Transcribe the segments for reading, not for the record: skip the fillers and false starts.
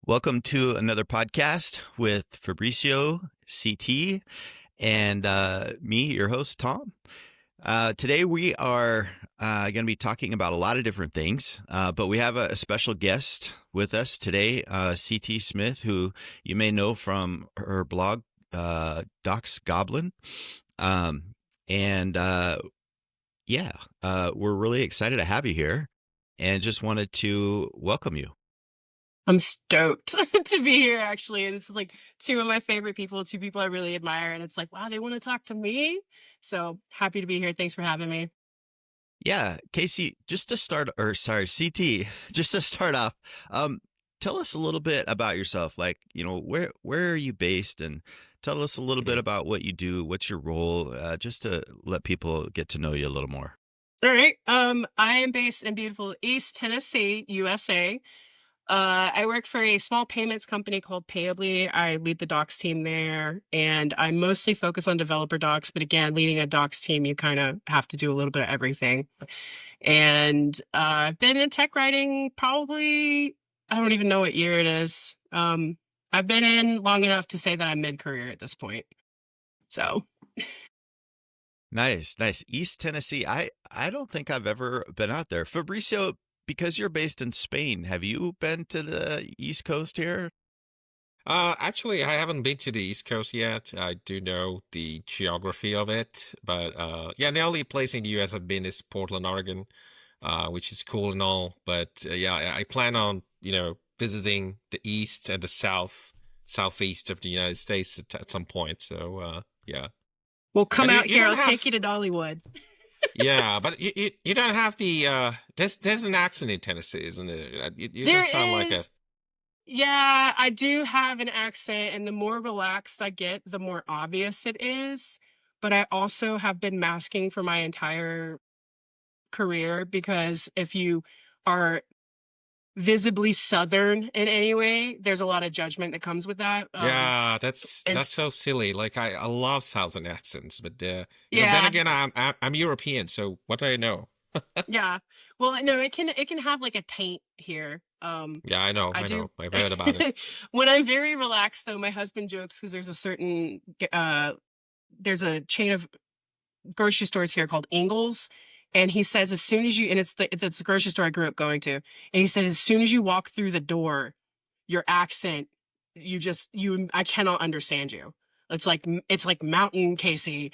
Welcome to another podcast with Fabricio CT and me, your host, Tom. Today we are going to be talking about a lot of different things, but we have a special guest with us today, CT Smith, who you may know from her blog, Doc's Goblin. Um, and yeah, we're really excited to have you here and just wanted to welcome you. I'm stoked to be here, actually. And it's like two of my favorite people, two people I really admire. And it's like, wow, they want to talk to me. So happy to be here. Thanks for having me. Yeah, Casey, just to start, or sorry, CT, just to start off, um, tell us a little bit about yourself. Like, where are you based, and tell us a little bit Mhm. about what you do. What's your role? Just to let people get to know you a little more. All right. I am based in beautiful East Tennessee, USA. I work for a small payments company called Payably. I lead the docs team there, and I mostly focus on developer docs. But again, leading a docs team, you kind of have to do a little bit of everything. And I've been in tech writing probably, I don't even know what year it is. I've been in long enough to say that I'm mid-career at this point. So, Nice, nice. East Tennessee. I don't think I've ever been out there. Fabricio, because you're based in Spain, have you been to the East Coast here? Actually, I haven't been to the East Coast yet. I do know the geography of it, but yeah, the only place in the US I've been is Portland, Oregon, which is cool and all. But yeah, I plan on, visiting the east and the southeast of the United States at some point. So yeah, we'll come but you, out you here. don't I'll take you have, to Dollywood. yeah, but you don't have the there's an accent in Tennessee, isn't it? You don't There sound like a is, yeah, I do have an accent, and the more relaxed I get, the more obvious it is. But I also have been masking for my entire career because if you are visibly Southern in any way, there's a lot of judgment that comes with that. Yeah, that's It's so silly. Like I love Southern accents, but then yeah, again, I'm European, so what do I know? yeah. Well, no, it can have like a taint here. Yeah, I know, I I do. know. I've heard about it. When I'm very relaxed, though, my husband jokes because there's a chain of grocery stores here called Ingles. And he says, as soon as you, and it's the grocery store I grew up going to. And he said, as soon as you walk through the door, your accent, I cannot understand you. It's like mountain Casey.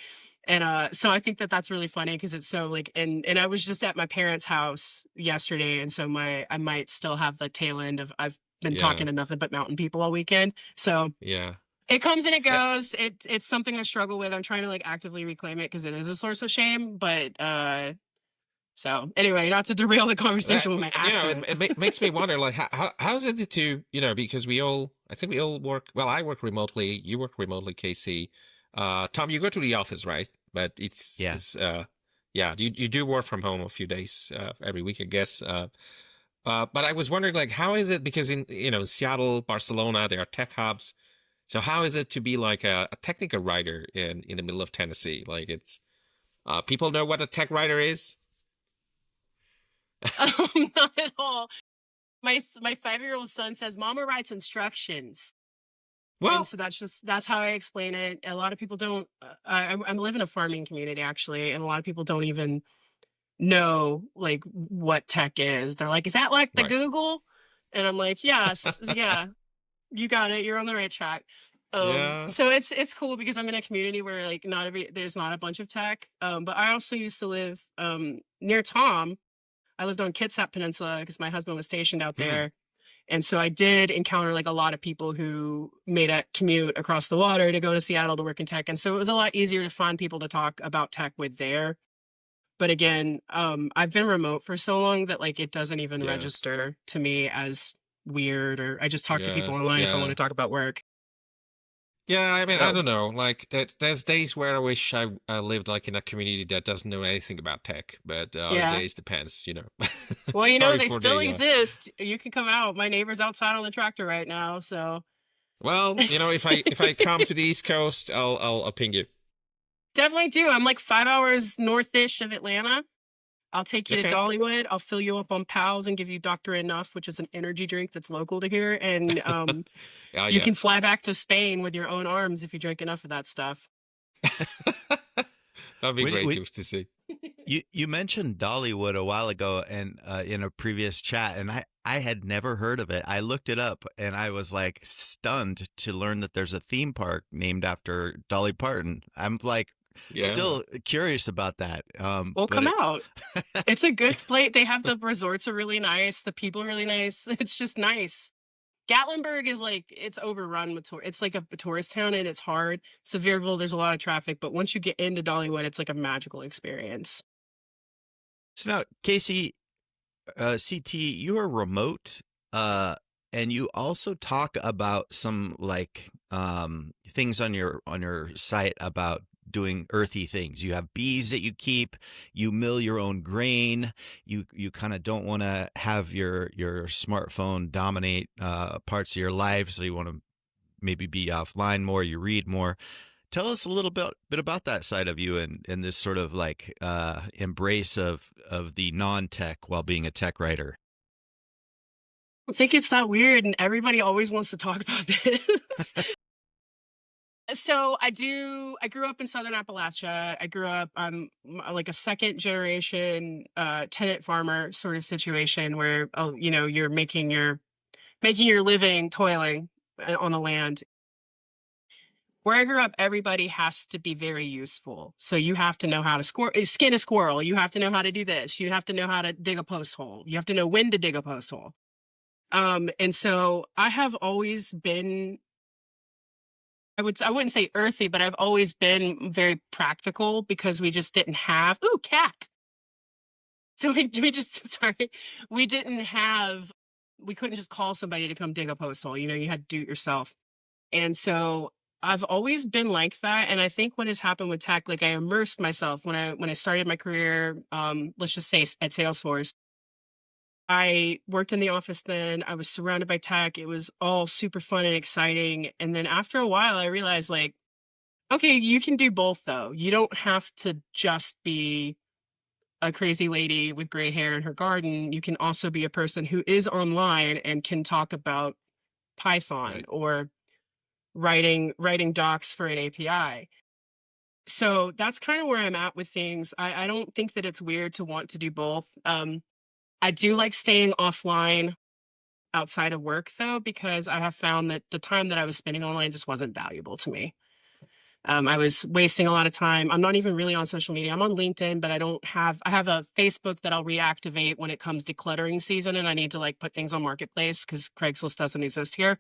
And so I think that that's really funny because it's so like, and I was just at my parents' house yesterday. And so I might still have the tail end of, I've been talking Yeah, to nothing but mountain people all weekend. So yeah. it comes and it Yeah, goes. It's something I struggle with. I'm trying to like actively reclaim it because it is a source of shame. But so anyway, not to derail the conversation with my accent. it makes me wonder, like, how's it to, because I think we all work, well, I work remotely, you work remotely, Casey. Tom, you go to the office, right? But Yeah. yeah, you do work from home a few days, every week, I guess. But I was wondering, like, how is it, because in, Seattle, Barcelona, there are tech hubs. So how is it to be like a technical writer in the middle of Tennessee? Like people know what a tech writer is? Not at all. My 5-year-old son says, "Mama writes instructions," and Well, so that's how I explain it. A lot of people don't. I live in a farming community actually, and a lot of people don't even know like what tech is. They're like, "Is that like the right. Google?" And I'm like, "Yes, yeah, you got it. You're on the right track." Yeah. So it's cool because I'm in a community where like there's not a bunch of tech. But I also used to live near Tom. I lived on Kitsap Peninsula because my husband was stationed out Hmm. there. And so I did encounter like a lot of people who made a commute across the water to go to Seattle to work in tech. And so it was a lot easier to find people to talk about tech with there. But again, I've been remote for so long that like it doesn't even Yeah. register to me as weird, or I just talk to Yeah. people online if I want to Yeah. talk about work. Yeah, I mean, I So don't know. Like, there's days where I wish I lived like in a community that doesn't know anything about tech, but other yeah. days depends. Well, Sorry they for still the exist. You can come out. My neighbor's outside on the tractor right now. So well, if I come to the East Coast, I'll ping you. definitely do. I'm like 5 hours northish of Atlanta. I'll take you to Okay. Dollywood. I'll fill you up on pals and give you Dr. Enough, which is an energy drink that's local to here. And Oh you yeah. can fly back to Spain with your own arms if you drink enough of that stuff. That'd be When, great when to see. you mentioned Dollywood a while ago, and in a previous chat, and I had never heard of it. I looked it up, and I was like stunned to learn that there's a theme park named after Dolly Parton. I'm like Yeah. still curious about that. Well, But come out. It's a good place. They have the resorts are really nice. The people are really nice. It's just nice. Gatlinburg is like it's overrun with it's like a tourist town and it's hard. Sevierville, there's a lot of traffic, but once you get into Dollywood, it's like a magical experience. so now, Casey, CT, you are remote, and you also talk about some like things on your site about doing earthy things. You have bees that you keep. You mill your own grain. You kind of don't want to have your smartphone dominate parts of your life, so you want to maybe be offline more. You read more. Tell us a little bit about that side of you and this sort of like embrace of the non-tech while being a tech writer. I think it's that weird, and everybody always wants to talk about this. So I grew up in Southern Appalachia. I grew up like a second generation tenant farmer sort of situation where you're making your living toiling on the land. Where I grew up, everybody has to be very useful. So you have to know how to skin a squirrel. You have to know how to do this. You have to know how to dig a post hole. You have to know when to dig a post hole. And so I have always been, I wouldn't say earthy, but I've always been very practical because we just didn't have, ooh, cat. So we just, sorry, we didn't have, we couldn't just call somebody to come dig a post hole. You had to do it yourself. And so I've always been like that. And I think what has happened with tech, like I immersed myself when I started my career, let's just say at Salesforce. I worked in the office then. I was surrounded by tech. It was all super fun and exciting. And then after a while, I realized like, okay, you can do both though. You don't have to just be a crazy lady with gray hair in her garden. You can also be a person who is online and can talk about Python Right. or writing docs for an API. So that's kind of where I'm at with things. I don't think that it's weird to want to do both. I do like staying offline outside of work though, because I have found that the time that I was spending online just wasn't valuable to me. I was wasting a lot of time. I'm not even really on social media. I'm on LinkedIn, but I have a Facebook that I'll reactivate when it comes decluttering season and I need to like put things on Marketplace because Craigslist doesn't exist here.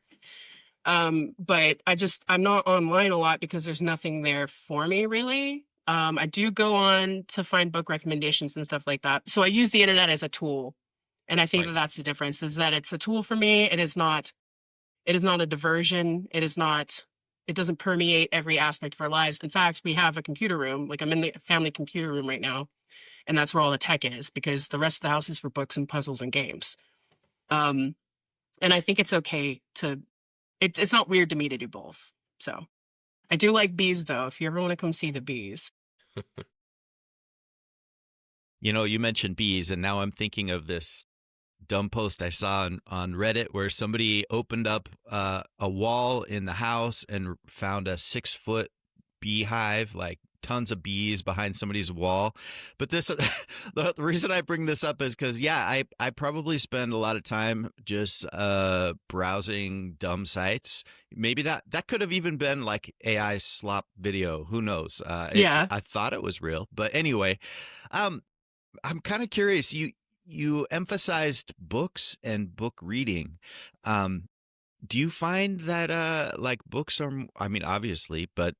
But I'm not online a lot because there's nothing there for me really. I do go on to find book recommendations and stuff like that. So I use the internet as a tool. And I think that Right. that's the difference is that it's a tool for me. It is not a diversion. It doesn't permeate every aspect of our lives. In fact, we have a computer room, like I'm in the family computer room right now, and that's where all the tech is because the rest of the house is for books and puzzles and games. Um, and I think it's okay it's not weird to me to do both. So I do like bees though. If you ever want to come see the bees. You mentioned bees, and now I'm thinking of this dumb post I saw on Reddit where somebody opened up a wall in the house and found a 6-foot beehive, like tons of bees behind somebody's wall. But this, the reason I bring this up is because, yeah, I probably spend a lot of time just browsing dumb sites. Maybe that could have even been like AI slop video. Who knows? Yeah. I thought it was real. But anyway, um, I'm kind of curious. You emphasized books and book reading. Do you find that like books are, I mean, obviously, but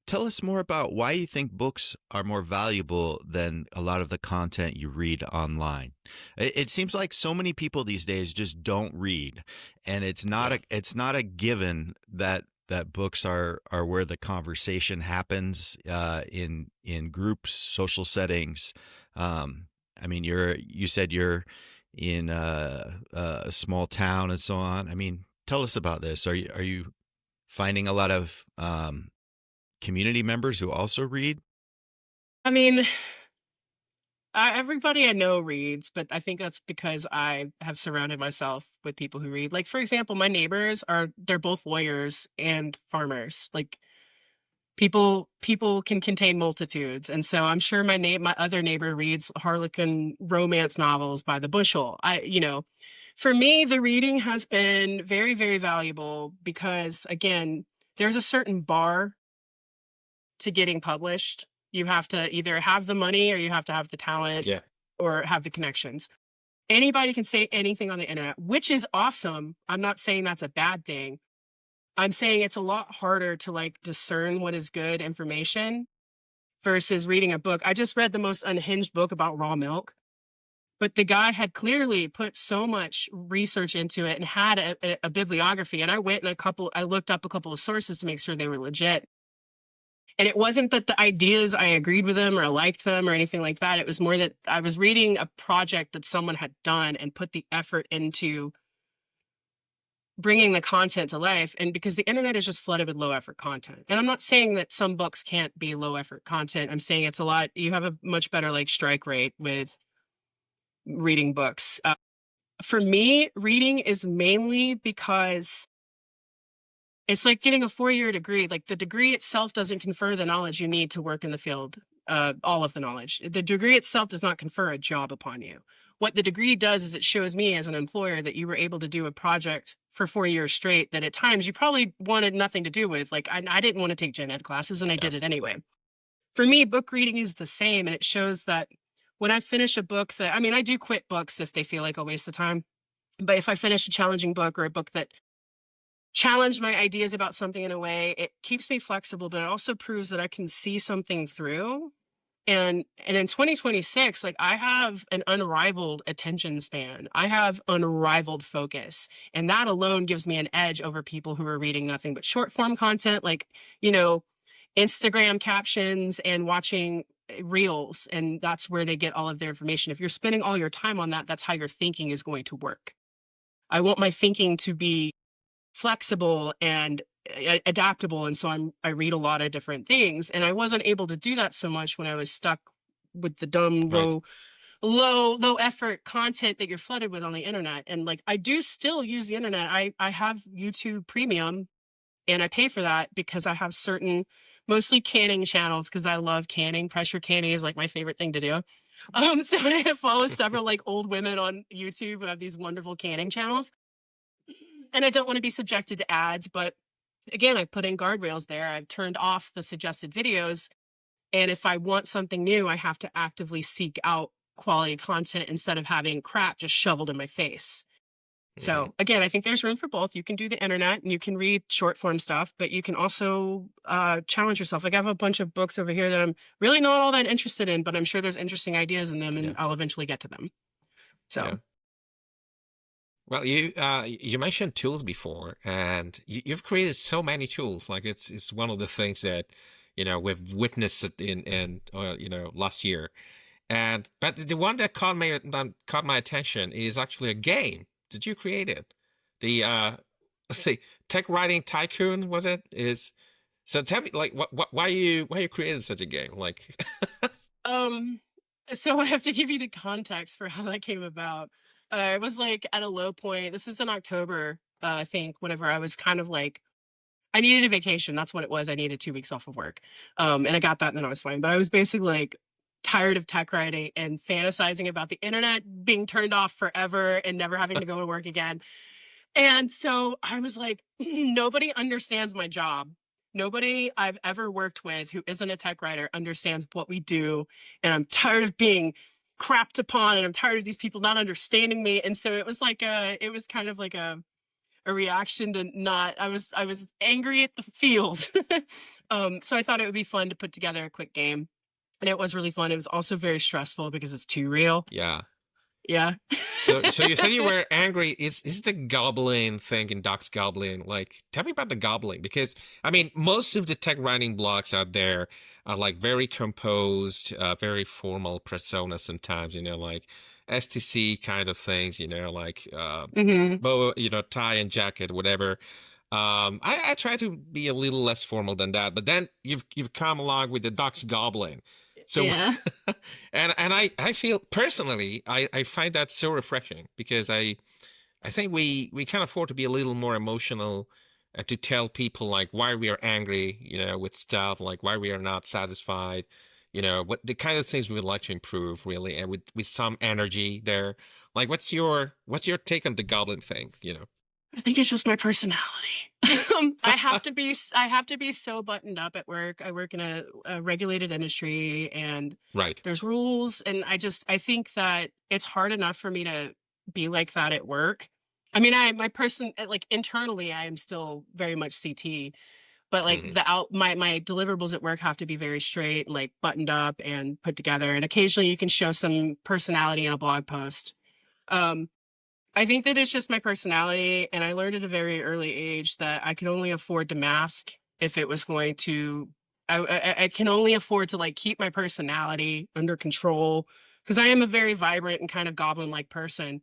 tell us more about why you think books are more valuable than a lot of the content you read online. It seems like so many people these days just don't read, and Yeah. it's not a given that books are where the conversation happens in groups, social settings. I mean, you said you're in a small town and so on. I mean, tell us about this. Are you finding a lot of community members who also read? I mean, Everybody I know reads, but I think that's because I have surrounded myself with people who read. Like, for example, my neighbors they're both lawyers and farmers. Like, people can contain multitudes. And so I'm sure my other neighbor reads Harlequin romance novels by the bushel. For me, the reading has been very, very valuable because, again, there's a certain bar to getting published. You have to either have the money or you have to have the talent Yeah. or have the connections. Anybody can say anything on the internet, which is awesome. I'm not saying that's a bad thing. I'm saying it's a lot harder to like discern what is good information versus reading a book. I just read the most unhinged book about raw milk, but the guy had clearly put so much research into it and had a bibliography. And I went and I looked up a couple of sources to make sure they were legit. And it wasn't that the ideas I agreed with them or liked them or anything like that. It was more that I was reading a project that someone had done and put the effort into bringing the content to life. And because the internet is just flooded with low effort content. And I'm not saying that some books can't be low effort content. I'm saying it's a lot, you have a much better like strike rate with reading books. For me, reading is mainly because it's like getting a 4-year degree. Like the degree itself doesn't confer the knowledge you need to work in the field, all of the knowledge. The degree itself does not confer a job upon you. What the degree does is it shows me as an employer that you were able to do a project for 4 years straight that at times you probably wanted nothing to do with. Like I didn't want to take gen ed classes and I Yeah. did it anyway. For me, book reading is the same. And it shows that when I finish a book that, I mean, I do quit books if they feel like a waste of time. But if I finish a challenging book or a book that challenged my ideas about something in a way, it keeps me flexible, but it also proves that I can see something through. And in 2026, like I have an unrivaled attention span. I have unrivaled focus. And that alone gives me an edge over people who are reading nothing but short form content, like, Instagram captions and watching reels. And that's where they get all of their information. If you're spending all your time on that, that's how your thinking is going to work. I want my thinking to be flexible and adaptable, and so I read a lot of different things, and I wasn't able to do that so much when I was stuck with the dumb Right. low effort content that you're flooded with on the internet. And like I do still use the internet. I have YouTube Premium and I pay for that because I have certain, mostly canning channels, because I love canning. Pressure canning is like my favorite thing to do. So I follow several like old women on YouTube who have these wonderful canning channels, and I don't want to be subjected to ads. But again, I put in guardrails there. I've turned off the suggested videos. And if I want something new, I have to actively seek out quality content instead of having crap just shoveled in my face. Hmm. So again, I think there's room for both. You can do the internet and you can read short form stuff, but you can also challenge yourself. Like I have a bunch of books over here that I'm really not all that interested in, but I'm sure there's interesting ideas in them, Yeah. and I'll eventually get to them. Yeah. So Well, you mentioned tools before, and you've created so many tools. Like it's one of the things that we've witnessed it in last year. And but the one that caught my attention is actually a game. Did you create it? The let's see, Tech Writing Tycoon, was it? Is so tell me like why you created such a game? Like Um, so I have to give you the context for how that came about. I was like at a low point. This was in October, I think, whenever I was kind of like, I needed a vacation. That's what it was. I needed 2 weeks off of work. And I got that and then I was fine. But I was basically like tired of tech writing and fantasizing about the internet being turned off forever and never having to go to work again. And so I was like, nobody understands my job. Nobody I've ever worked with who isn't a tech writer understands what we do. And I'm tired of being crapped upon, and I'm tired of these people not understanding me. And so it was kind of like a reaction to not, I was angry at the field. So I thought it would be fun to put together a quick game. And it was really fun. It was also very stressful because it's too real. yeah. Yeah. So you said you were angry. Is the goblin thing in Doc's Goblin? Like, tell me about the goblin, because I mean, most of the tech writing blogs out there are like very composed, very formal personas. Sometimes, like STC kind of things. Like Hmm. bow, tie and jacket, whatever. I try to be a little less formal than that, but then you've come along with the Doc's Goblin. So, Yeah. and I feel personally, I find that so refreshing because I think we can afford to be a little more emotional to tell people like why we are angry, with stuff, like why we are not satisfied, what the kind of things we would like to improve, really, and with some energy there. Like, what's your take on the goblin thing? I think it's just my personality. I have to be so buttoned up at work. I work in a regulated industry, and Right. there's rules, and I think that it's hard enough for me to be like that at work. I mean, my person, like, internally, I am still very much CT, but like Hmm. my deliverables at work have to be very straight, like buttoned up and put together. And occasionally you can show some personality in a blog post. Um, I think that it's just my personality, and I learned at a very early age that I can only afford to mask if it was going to. I can only afford to, like, keep my personality under control because I am a very vibrant and kind of goblin-like person.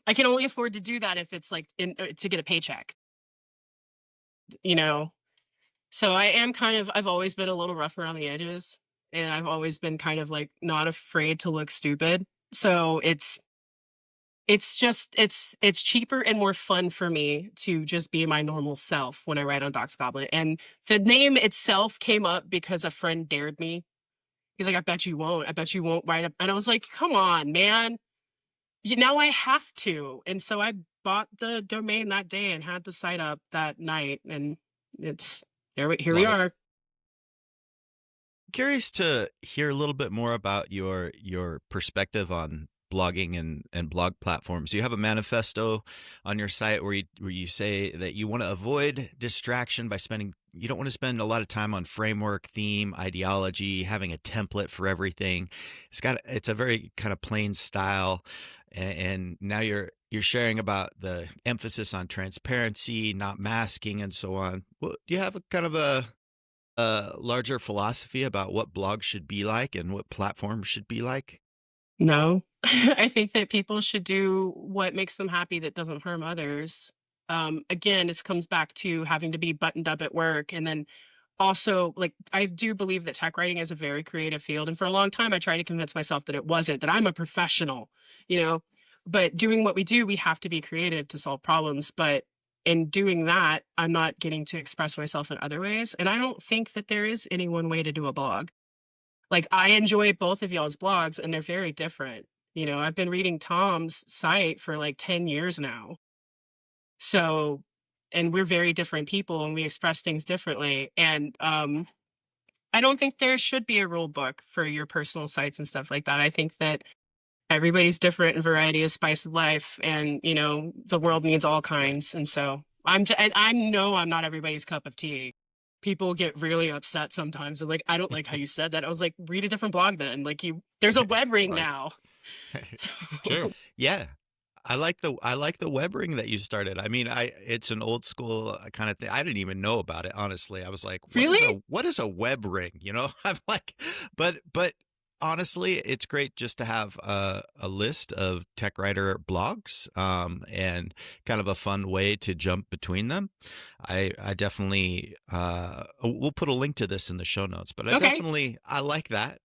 I can only afford to do that if it's like to get a paycheck, you know. So I am kind of. I've always been a little rough around the edges, and I've always been kind of like not afraid to look stupid. So it's just it's cheaper and more fun for me to just be my normal self when I write on Docs Goblin. And the name itself came up because a friend dared me. He's like, I bet you won't. I bet you won't write up. And I was like, come on, man. Now I have to. And so I bought the domain that day and had the site up that night. And it's here we Love it. are. Curious to hear a little bit more about your perspective on blogging and blog platforms. You have a manifesto on your site where you say that you want to avoid distraction by you don't want to spend a lot of time on framework, theme, ideology, having a template for everything. It's a very kind of plain style, and now you're sharing about the emphasis on transparency, not masking, and so on. Well, do you have a kind of a larger philosophy about what blogs should be like and what platforms should be like? No, I think that people should do what makes them happy that doesn't harm others. Again, this comes back to having to be buttoned up at work. And then also, like, I do believe that tech writing is a very creative field. And for a long time, I tried to convince myself that it wasn't, that I'm a professional, you know. But doing what we do, we have to be creative to solve problems. But in doing that, I'm not getting to express myself in other ways. And I don't think that there is any one way to do a blog. Like, I enjoy both of y'all's blogs, and they're very different. I've been reading Tom's site for like 10 years now. So, and we're very different people and we express things differently. And I don't think there should be a rule book for your personal sites and stuff like that. I think that everybody's different, and variety is spice of life, and the world needs all kinds. And so and I know I'm not everybody's cup of tea. People get really upset sometimes. They're like, I don't like how you said that. I was like, read a different blog then. Like, there's a web ring Right. now. True. Yeah. I like the web ring that you started. I mean, it's an old school kind of thing. I didn't even know about it, honestly. I was like, Really? what is a web ring? I'm like, but honestly, it's great just to have a list of tech writer blogs, and kind of a fun way to jump between them. I definitely we'll put a link to this in the show notes, but Okay. I like that.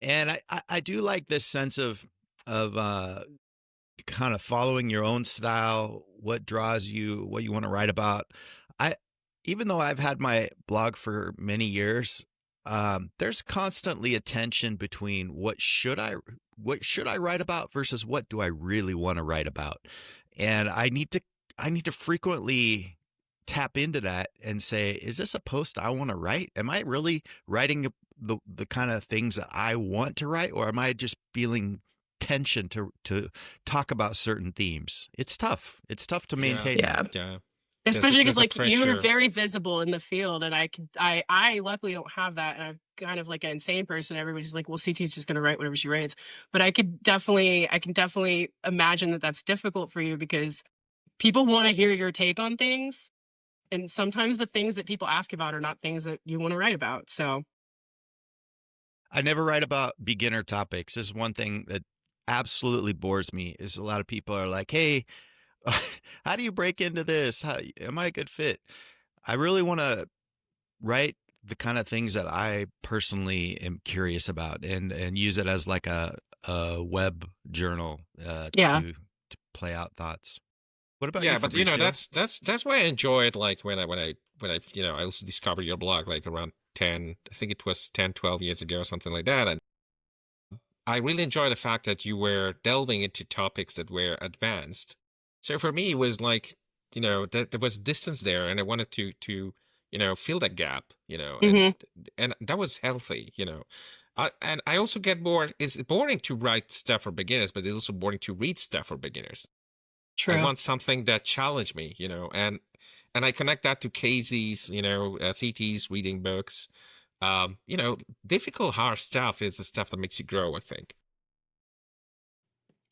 And I do like this sense of kind of following your own style, what draws you, what you want to write about. I Even though I've had my blog for many years, there's constantly a tension between what should I write about versus what do I really want to write about, and I need to frequently tap into that and say, is this a post I want to write? Am I really writing the kind of things that I want to write, or am I just feeling tension to talk about certain themes? It's tough. It's tough to Yeah. maintain Yeah. that. Yeah. Especially because, There's a like, you're pressure. very visible in the field, and I luckily don't have that, and I'm kind of like an insane person. Everybody's like, well, CT's just going to write whatever she writes. But I can definitely imagine that that's difficult for you because people want to hear your take on things. And sometimes the things that people ask about are not things that you want to write about. So, I never write about beginner topics. This is one thing that absolutely bores me. Is a lot of people are like, "Hey, how do you break into this? Am I a good fit?" I really want to write the kind of things that I personally am curious about, and use it as like a web journal Yeah. to play out thoughts. What about you, Yeah, but you know, Fabricio? that's why I enjoy it. Like when I you know, I also discovered your blog like around 10, I think it was 10, 12 years ago or something like that. And I really enjoy the fact that you were delving into topics that were advanced. So for me, it was like, you know, that there was distance there, and I wanted to fill that gap, Hmm. and that was healthy, and I also get bored. It's boring to write stuff for beginners, but it's also boring to read stuff for beginners. I True. want something that challenged me, and I connect that to Casey's, CT's reading books. Difficult, hard stuff is the stuff that makes you grow, I think.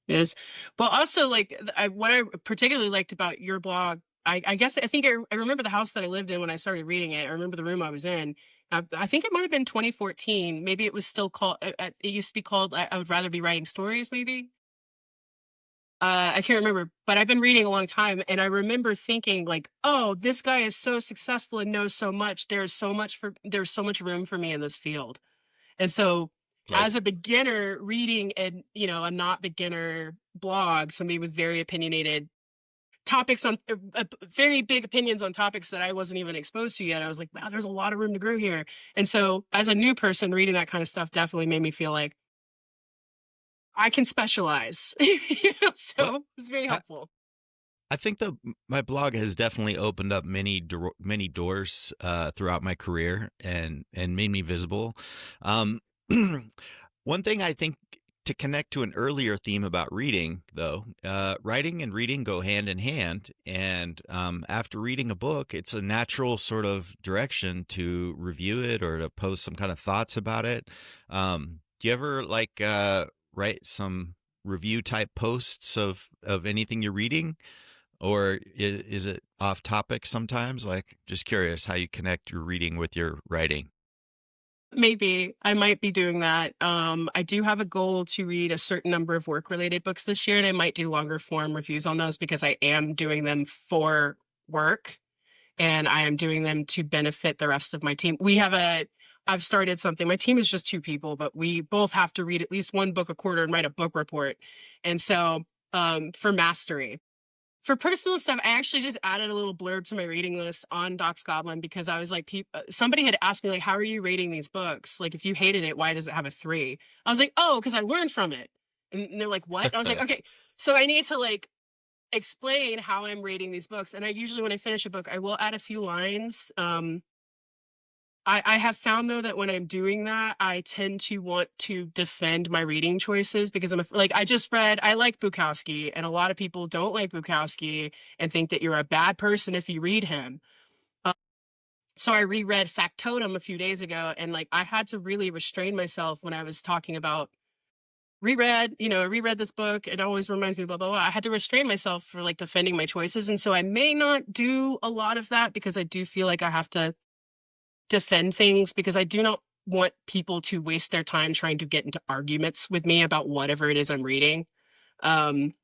Is But also like what I particularly liked about your blog, I guess I remember the house that I lived in when I started reading it. I remember the room I was in. I think it might have been 2014. Maybe it was still called. It used to be called. I would rather be writing stories. Maybe. I can't remember, but I've been reading a long time, and I remember thinking like, "Oh, this guy is so successful and knows so much. There's so much room for me in this field." And so, Right. as a beginner reading and a not beginner blog, somebody with very opinionated topics on very big opinions on topics that I wasn't even exposed to yet, I was like, wow, there's a lot of room to grow here. And so, as a new person reading that kind of stuff, definitely made me feel like I can specialize. Well, So it was very I, helpful. I think my blog has definitely opened up many doors throughout my career and made me visible. Um, one thing I think, to connect to an earlier theme about reading, though, writing and reading go hand in hand. And after reading a book, it's a natural sort of direction to review it or to post some kind of thoughts about it. Do you ever like write some review type posts of anything you're reading? Or is it off topic sometimes? Like, just curious how you connect your reading with your writing. Maybe I might be doing that. I do have a goal to read a certain number of work related books this year, and I might do longer form reviews on those because I am doing them for work and I am doing them to benefit the rest of my team. I've started something. My team is just two people, but we both have to read at least one book a quarter and write a book report. And so, for mastery. For personal stuff, I actually just added a little blurb to my reading list on Docs Goblin because I was like, somebody had asked me like, "How are you rating these books? Like, if you hated it, why does it have a 3?" I was like, "Oh, because I learned from it." And they're like, "What?" And I was like, "Okay, so I need to like explain how I'm rating these books." And I usually, when I finish a book, I will add a few lines. I have found though that when I'm doing that, I tend to want to defend my reading choices because like I like Bukowski, and a lot of people don't like Bukowski and think that you're a bad person if you read him. Uh, so I reread Factotum a few days ago, and like I had to really restrain myself when I was talking about reread this book. It always reminds me, blah, blah, blah. I had to restrain myself for like defending my choices. And so I may not do a lot of that because I do feel like I have to defend things because I do not want people to waste their time trying to get into arguments with me about whatever it is I'm reading. Um,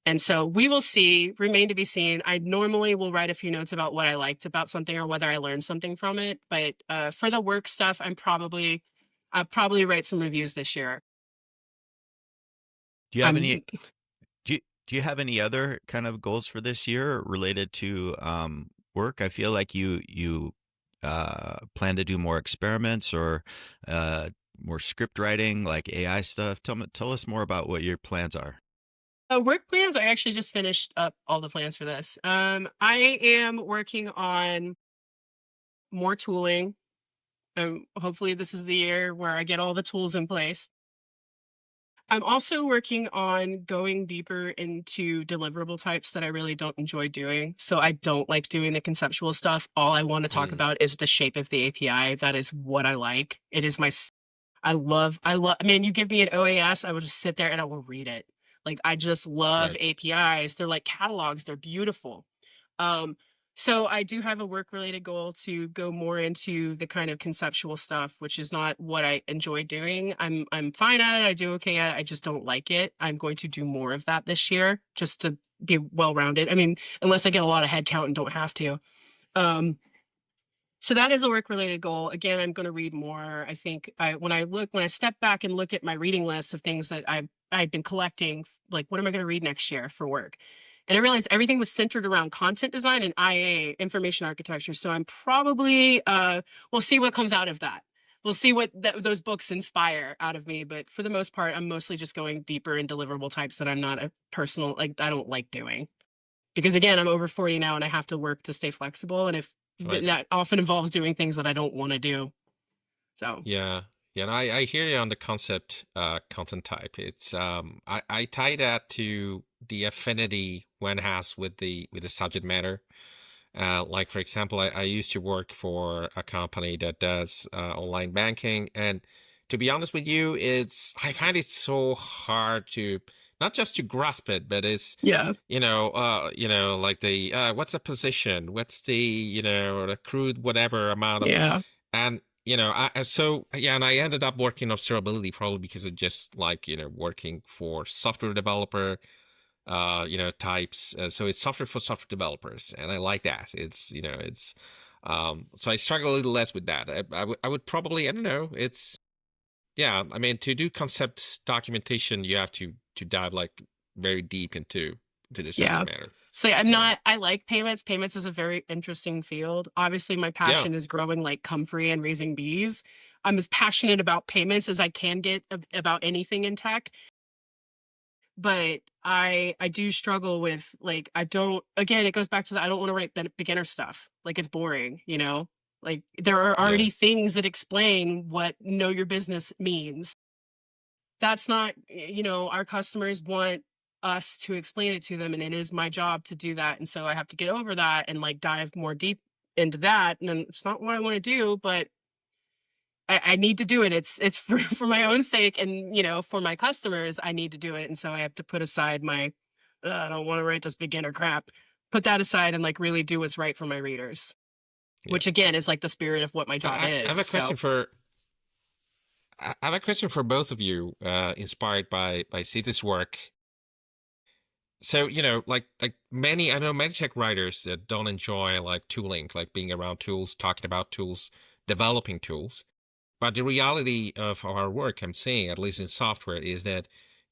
and so we will see, remain to be seen. I normally will write a few notes about what I liked about something or whether I learned something from it. But for the work stuff, I'll probably write some reviews this year. Do you have I'm any do you have any other kind of goals for this year related to work? I feel like you plan to do more experiments or uh, more script writing, like AI stuff. Tell us more about what your plans are. Work plans. I actually just finished up all the plans for this. I am working on more tooling. Hopefully, this is the year where I get all the tools in place. I'm also working on going deeper into deliverable types that I really don't enjoy doing. So I don't like doing the conceptual stuff. All I want to talk Mm, about is the shape of the API. That is what I like. It is I mean, you give me an OAS, I will just sit there and I will read it. Like, I just love right. APIs. They're like catalogs, they're beautiful. Um, so I do have a work related goal to go more into the kind of conceptual stuff, which is not what I enjoy doing. I'm fine at it. I do okay at it. I just don't like it. I'm going to do more of that this year just to be well rounded. I mean, unless I get a lot of head count and don't have to. Um, So that is a work related goal. Again, I'm going to read more. I think when I step back and look at my reading list of things that I've been collecting, like what am I going to read next year for work? And I realized everything was centered around content design and IA, information architecture. So I'm probably we'll see what comes out of that. We'll see what those books inspire out of me. But for the most part, I'm mostly just going deeper in deliverable types that I'm not a personal, like I don't like doing. Because again, I'm over 40 now and I have to work to stay flexible. And if Right. that often involves doing things that I don't want to do. So Yeah. Yeah, and I hear you on the concept content type. It's I tie that to the affinity one has with the subject matter. Like for example, I used to work for a company that does online banking, and to be honest with you, I find it so hard to not just to grasp it, but it's yeah, like the what's the position, what's the the accrued whatever amount of, yeah, and so yeah, and I ended up working observability probably because of just like working for software developer types. So it's software for software developers, and I like that. It's so I struggle a little less with that. I would probably, I don't know. It's yeah. I mean, to do concept documentation, you have to dive like very deep into the yeah. subject matter. So Yeah, I like payments. Payments is a very interesting field. Obviously, my yeah, passion is growing like comfrey and raising bees. I'm as passionate about payments as I can get about anything in tech. But I do struggle with like I don't again it goes back to the I don't want to write beginner stuff. Like it's boring, you know? Like there are yeah, already things that explain what know your business means. That's not, our customers want us to explain it to them and it is my job to do that. And so I have to get over that and like dive more deep into that. And it's not what I want to do, but I need to do it. It's for my own sake and for my customers, I need to do it. And so I have to put aside my I don't want to write this beginner crap. Put that aside and like really do what's right for my readers, yeah. which again is like the spirit of what my job I is. have a question So for I have a question for both of you, inspired by Sita's work. So, like many, I know many tech writers that don't enjoy like tooling, like being around tools, talking about tools, developing tools. But the reality of our work, I'm saying, at least in software, is that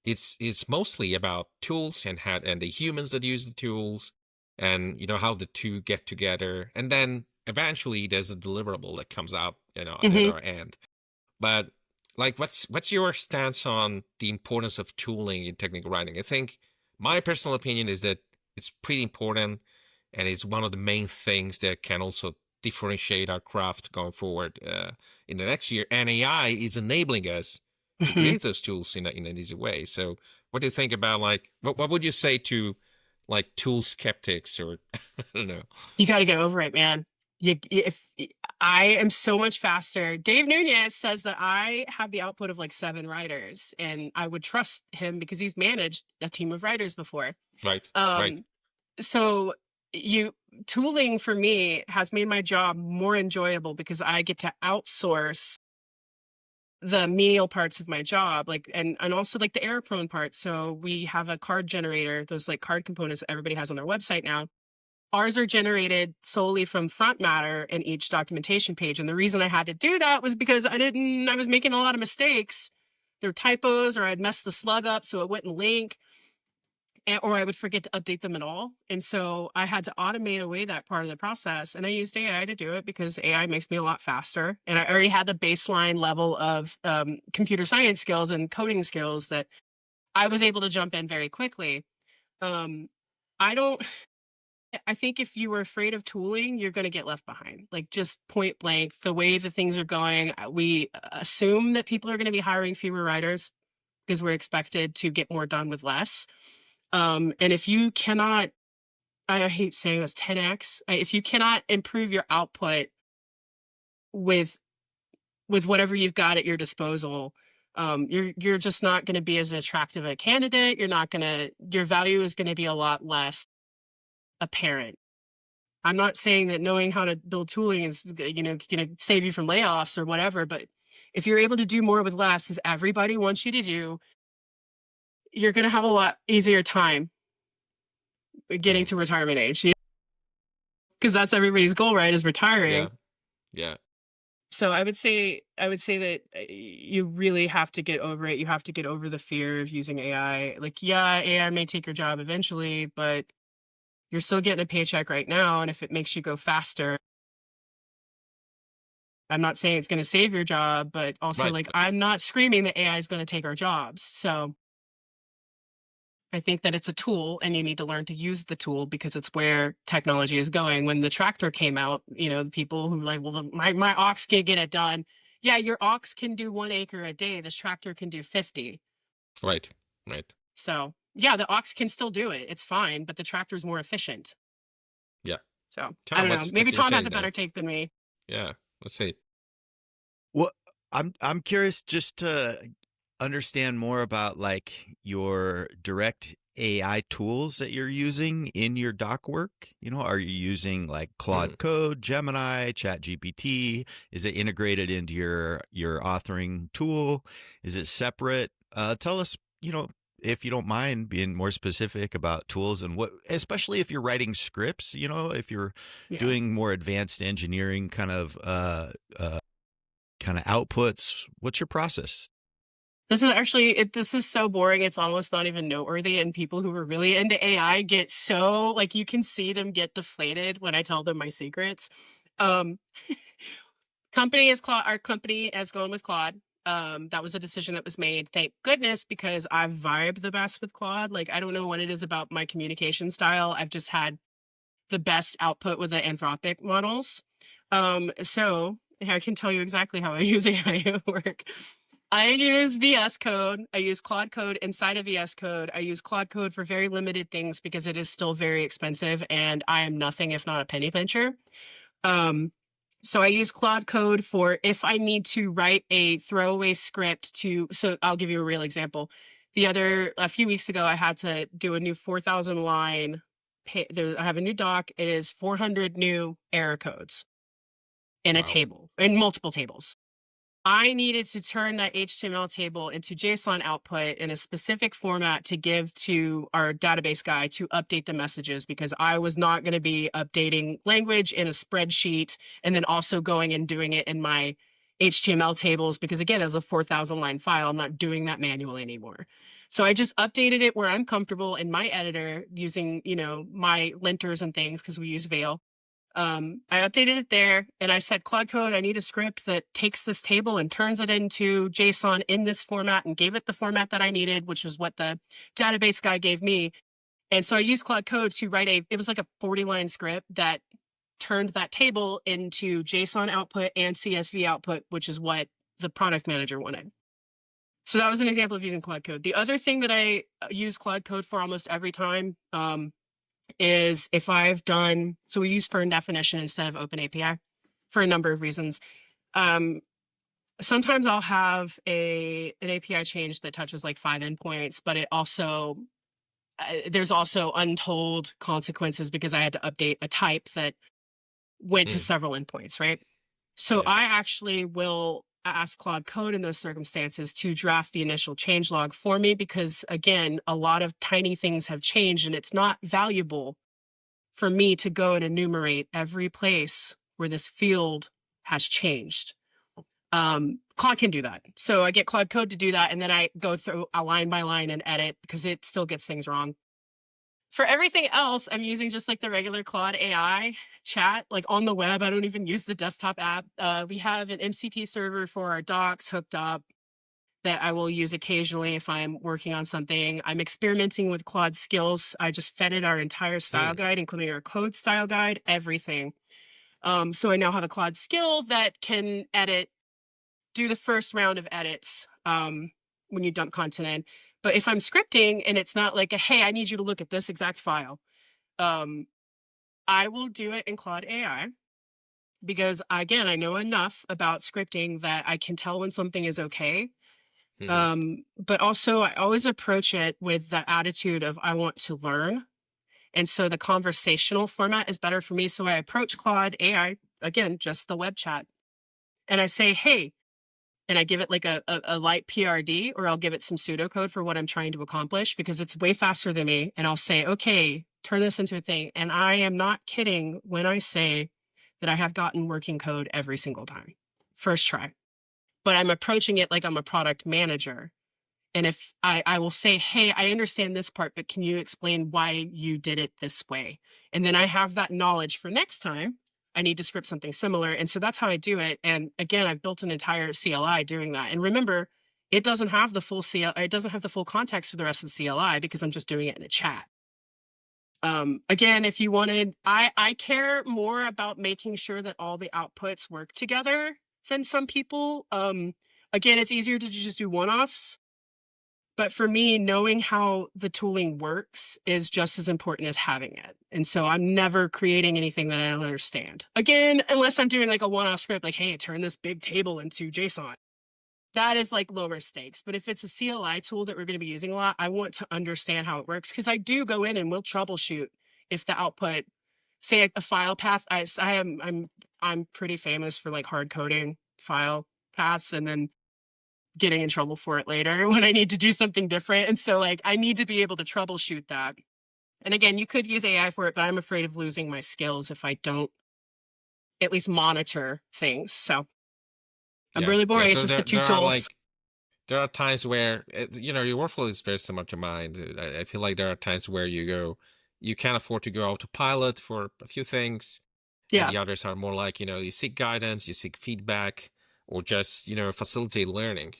it's mostly about tools and the humans that use the tools, and how the two get together, and then eventually there's a deliverable that comes out, at the mhm. other end. But like, what's your stance on the importance of tooling in technical writing? I think my personal opinion is that it's pretty important, and it's one of the main things that can also differentiate our craft going forward in the next year. And AI is enabling us to Mhm. create those tools in an easy way. So, what do you think about like what would you say to like tool skeptics, or I don't know? You got to get over it, man. If I am so much faster. Dave Nunez says that I have the output of like 7 writers, and I would trust him because he's managed a team of writers before. Right, right. Um, so you tooling for me has made my job more enjoyable because I get to outsource the menial parts of my job, like and also like the error prone parts. So we have a card generator, those like card components that everybody has on their website now. Ours are generated solely from front matter in each documentation page. And the reason I had to do that was because I was making a lot of mistakes. There were typos, or I'd messed the slug up so it wouldn't link, or I would forget to update them at all. And so I had to automate away that part of the process. And I used AI to do it because AI makes me a lot faster. And I already had the baseline level of computer science skills and coding skills that I was able to jump in very quickly. Um, I don't I think if you were afraid of tooling, you're going to get left behind. Like just point blank, the way the things are going, we assume that people are going to be hiring fewer writers because we're expected to get more done with less. And if you cannot, I hate saying this, 10x, if you cannot improve your output with whatever you've got at your disposal, you're just not going to be as attractive a candidate. Your value is going to be a lot less apparent. I'm not saying that knowing how to build tooling is, going to save you from layoffs or whatever, but if you're able to do more with less, as everybody wants you to do, you're going to have a lot easier time getting Mhm. to retirement age. Because that's everybody's goal, right? Is Yeah. retiring. Yeah. So I would say that you really have to get over it. You have to get over the fear of using AI. Like, yeah, AI may take your job eventually, but you're still getting a paycheck right now. And if it makes you go faster, I'm not saying it's going to save your job, but also Right. like I'm not screaming that AI is going to take our jobs. So I think that it's a tool and you need to learn to use the tool because it's where technology is going. When the tractor came out, the people who like, well, my ox can get it done. Yeah, your ox can do 1 acre a day. This tractor can do 50. Right. Right. So yeah, the ox can still do it. It's fine, but the tractor's more efficient. Yeah. So I Tom, don't know. Maybe what's your Tom has take a there? better take than me. Yeah. Let's see. Well, I'm curious just to understand more about like your direct AI tools that you're using in your doc work. Are you using like Hmm. Claude Code, Gemini, ChatGPT? Is it integrated into your authoring tool? Is it separate? Tell us, if you don't mind being more specific about tools and what, especially if you're writing scripts, if you're Yeah. doing more advanced engineering kind of outputs. What's your process? This is so boring. It's almost not even noteworthy. And people who are really into AI get so like you can see them get deflated when I tell them my secrets. Um, our company has gone with Claude. That was a decision that was made. Thank goodness, because I vibe the best with Claude. Like I don't know what it is about my communication style. I've just had the best output with the Anthropic models. So I can tell you exactly how I use AI at work. I use VS Code. I use Claude Code inside of VS Code. I use Claude Code for very limited things because it is still very expensive and I am nothing if not a penny pincher. Um, so I use Claude Code for if I need to write a throwaway script so I'll give you a real example. A few weeks ago, I had to do a new 4,000 line. I have a new doc. It is 400 new error codes in a Wow. table, in multiple tables. I needed to turn that HTML table into JSON output in a specific format to give to our database guy to update the messages because I was not going to be updating language in a spreadsheet and then also going and doing it in my HTML tables because again, as a 4,000 line file, I'm not doing that manually anymore. So I just updated it where I'm comfortable in my editor using, my linters and things because we use Veil. I updated it there and I said, Claude Code, I need a script that takes this table and turns it into JSON in this format and gave it the format that I needed, which is what the database guy gave me. And so I used Claude Code to it was like a 40-line script that turned that table into JSON output and CSV output, which is what the product manager wanted. So that was an example of using Claude Code. The other thing that I use Claude Code for almost every time, is if so we use for definition instead of open API for a number of reasons. Um, Sometimes I'll have an API change that touches like 5 endpoints, but there's also untold consequences because I had to update a type that went to Hmm. several endpoints, right? So Yeah. I actually will ask Claude Code in those circumstances to draft the initial change log for me because again, a lot of tiny things have changed and it's not valuable for me to go and enumerate every place where this field has changed. Claude can do that. So I get Claude Code to do that, and then I go through a line by line and edit because it still gets things wrong. For everything else, I'm using just like the regular Claude AI chat, like on the web. I don't even use the desktop app. We have an MCP server for our docs hooked up that I will use occasionally if I'm working on something. I'm experimenting with Claude skills. I just fed it our entire style Hmm. guide, including our code style guide, everything. So I now have a Claude skill that can do the first round of edits when you dump content in. But if I'm scripting and it's not like hey, I need you to look at this exact file, um, I will do it in Claude AI because again, I know enough about scripting that I can tell when something is okay. Hmm. But also I always approach it with the attitude of I want to learn. And so the conversational format is better for me. So I approach Claude AI, again, just the web chat. And I say, hey, and I give it like a light PRD, or I'll give it some pseudocode for what I'm trying to accomplish because it's way faster than me. And I'll say, okay, turn this into a thing. And I am not kidding when I say that I have gotten working code every single time. First try. But I'm approaching it like I'm a product manager. And if I will say, hey, I understand this part, but can you explain why you did it this way? And then I have that knowledge for next time. I need to script something similar. And so that's how I do it. And again, I've built an entire CLI doing that. And remember, it doesn't have the full it doesn't have the full context for the rest of the CLI because I'm just doing it in a chat. Again, if you wanted, I care more about making sure that all the outputs work together than some people. Again, it's easier to just do one-offs. But for me, knowing how the tooling works is just as important as having it. And so I'm never creating anything that I don't understand. Again, unless I'm doing like a one-off script, like, hey, turn this big table into JSON. That is like lower stakes. But if it's a CLI tool that we're going to be using a lot, I want to understand how it works because I do go in and we'll troubleshoot if the output, say a file path, I'm pretty famous for like hard coding file paths and then getting in trouble for it later when I need to do something different. And so like I need to be able to troubleshoot that. And again, you could use AI for it, but I'm afraid of losing my skills if I don't at least monitor things. So I'm Yeah, really yeah. boring. It's So just the two there are tools. like there are times where your workflow is very similar to mine. I feel like there are times where you can't afford to go autopilot for a few things, and Yeah. the others are more like you seek guidance, you seek feedback, or just facilitate learning.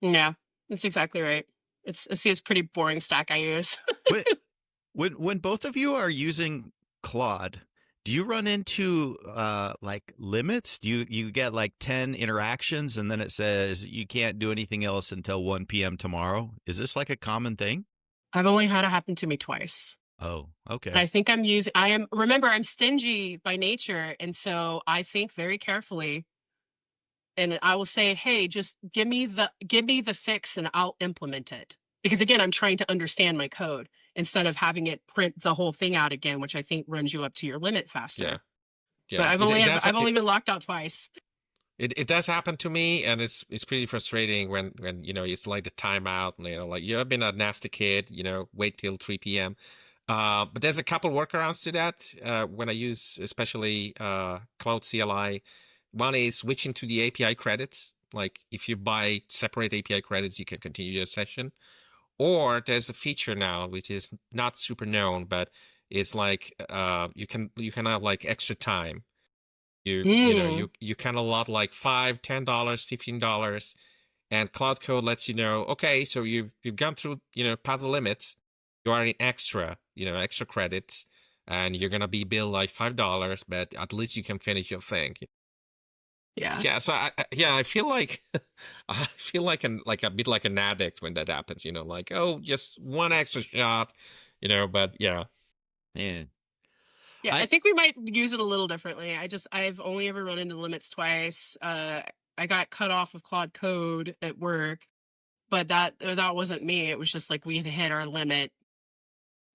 Yeah. That's exactly right. It's pretty boring stack I use. When when both of you are using Claude, do you run into like limits? Do you get like 10 interactions and then it says you can't do anything else until 1 p.m. tomorrow? Is this like a common thing? I've only had it happen to me twice. Oh, And okay. I think remember, I'm stingy by nature. And so I think very carefully and I will say, hey, just give me the fix and I'll implement it. Because again, I'm trying to understand my code instead of having it print the whole thing out again, which I think runs you up to your limit Yeah, faster. But yeah. It does. I've only been locked out twice. It does happen to me, and it's pretty frustrating when it's like the timeout, and like you've been a nasty kid, wait till 3 p.m. But there's a couple workarounds to that when I use especially Cloud CLI. One is switching to the API credits. Like if you buy separate API credits, you can continue your session. Or there's a feature now which is not super known, but it's like you can have like extra time. Mm, You can allot like $5, $10, $15, and Cloud Code lets you know, okay, so you've gone through, past the limits, you are in extra credits, and you're gonna be billed like $5, but at least you can finish your thing. yeah. Yeah, so I feel like I feel like a bit like an addict when that happens, like, oh, just one extra shot, but yeah. Man. Yeah, I I think we might use it a little differently. I've only ever run into limits twice. I got cut off of Claude Code at work, but that wasn't me. It was just like we had hit our limit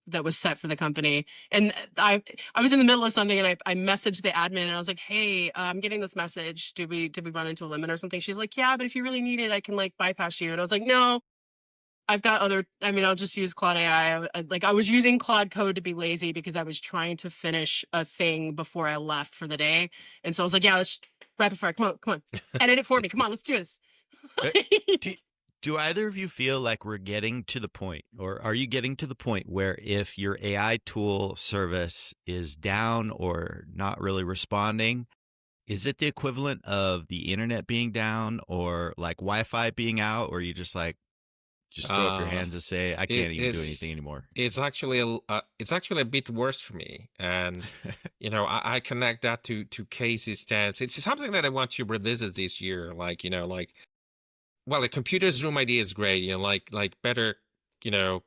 that was set for the company. And I was in the middle of something and I messaged the admin and I was like, hey, I'm getting this message. Did we run into a limit or something? She's like, yeah, but if you really need it, I can like bypass you. And I was like, no, I've got I'll just use Claude AI. I was using Claude Code to be lazy because I was trying to finish a thing before I left for the day. And so I was like, yeah, let's rapid fire. Come on. Edit it for me. Come on, let's do this. uh, do, do either of you feel like we're getting to the point, or are you getting to the point where if your AI tool service is down or not really responding, is it the equivalent of the internet being down or like Wi-Fi being out, or you just throw up your Uh, hands and say, I it can't even do is anything anymore? it's actually a bit worse for me, and I connect that to Casey's stance. It's something that I want to revisit this year. Like well, the computer's room idea is great. Like better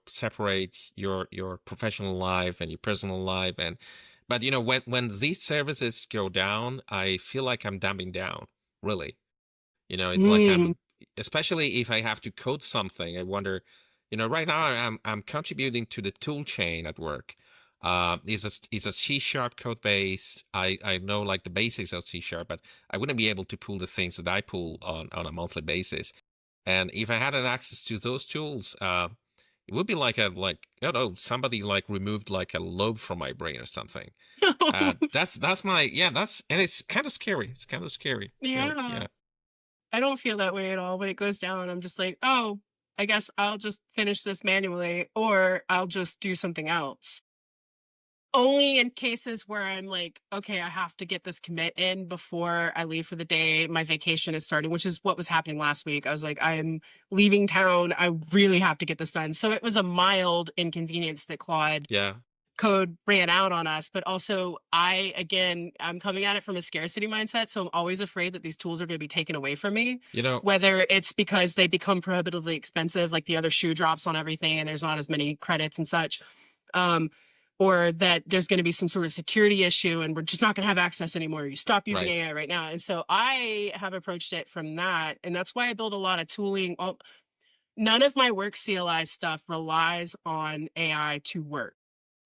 separate your professional life and your personal life, but when these services go down, I feel like I'm dumbing down. Really. It's like Mm, especially if I have to code something, I wonder, right now I'm contributing to the tool chain at work. Is a C sharp code base. I know like the basics of C sharp, but I wouldn't be able to pull the things that I pull on a monthly basis. And if I had an access to those tools, it would be like I don't know, somebody like removed like a lobe from my brain or something. That's my yeah. That's and it's kind of scary. It's kind of scary, really. Yeah. Yeah. I don't feel that way at all. When it goes down, I'm just like, oh, I guess I'll just finish this manually or I'll just do something else. Only in cases where I'm like, okay, I have to get this commit in before I leave for the day. My vacation is starting, which is what was happening last week. I was like, I'm leaving town. I really have to get this done. So it was a mild inconvenience that Claude Yeah. code ran out on us. But also, I'm coming at it from a scarcity mindset. So I'm always afraid that these tools are going to be taken away from me, You know, whether it's because they become prohibitively expensive, like the other shoe drops on everything and there's not as many credits and such. Um, or that there's going to be some sort of security issue and we're just not going to have access anymore. You stop using right. AI right now. And so I have approached it from that. And that's why I build a lot of tooling. None of my work CLI stuff relies on AI to work.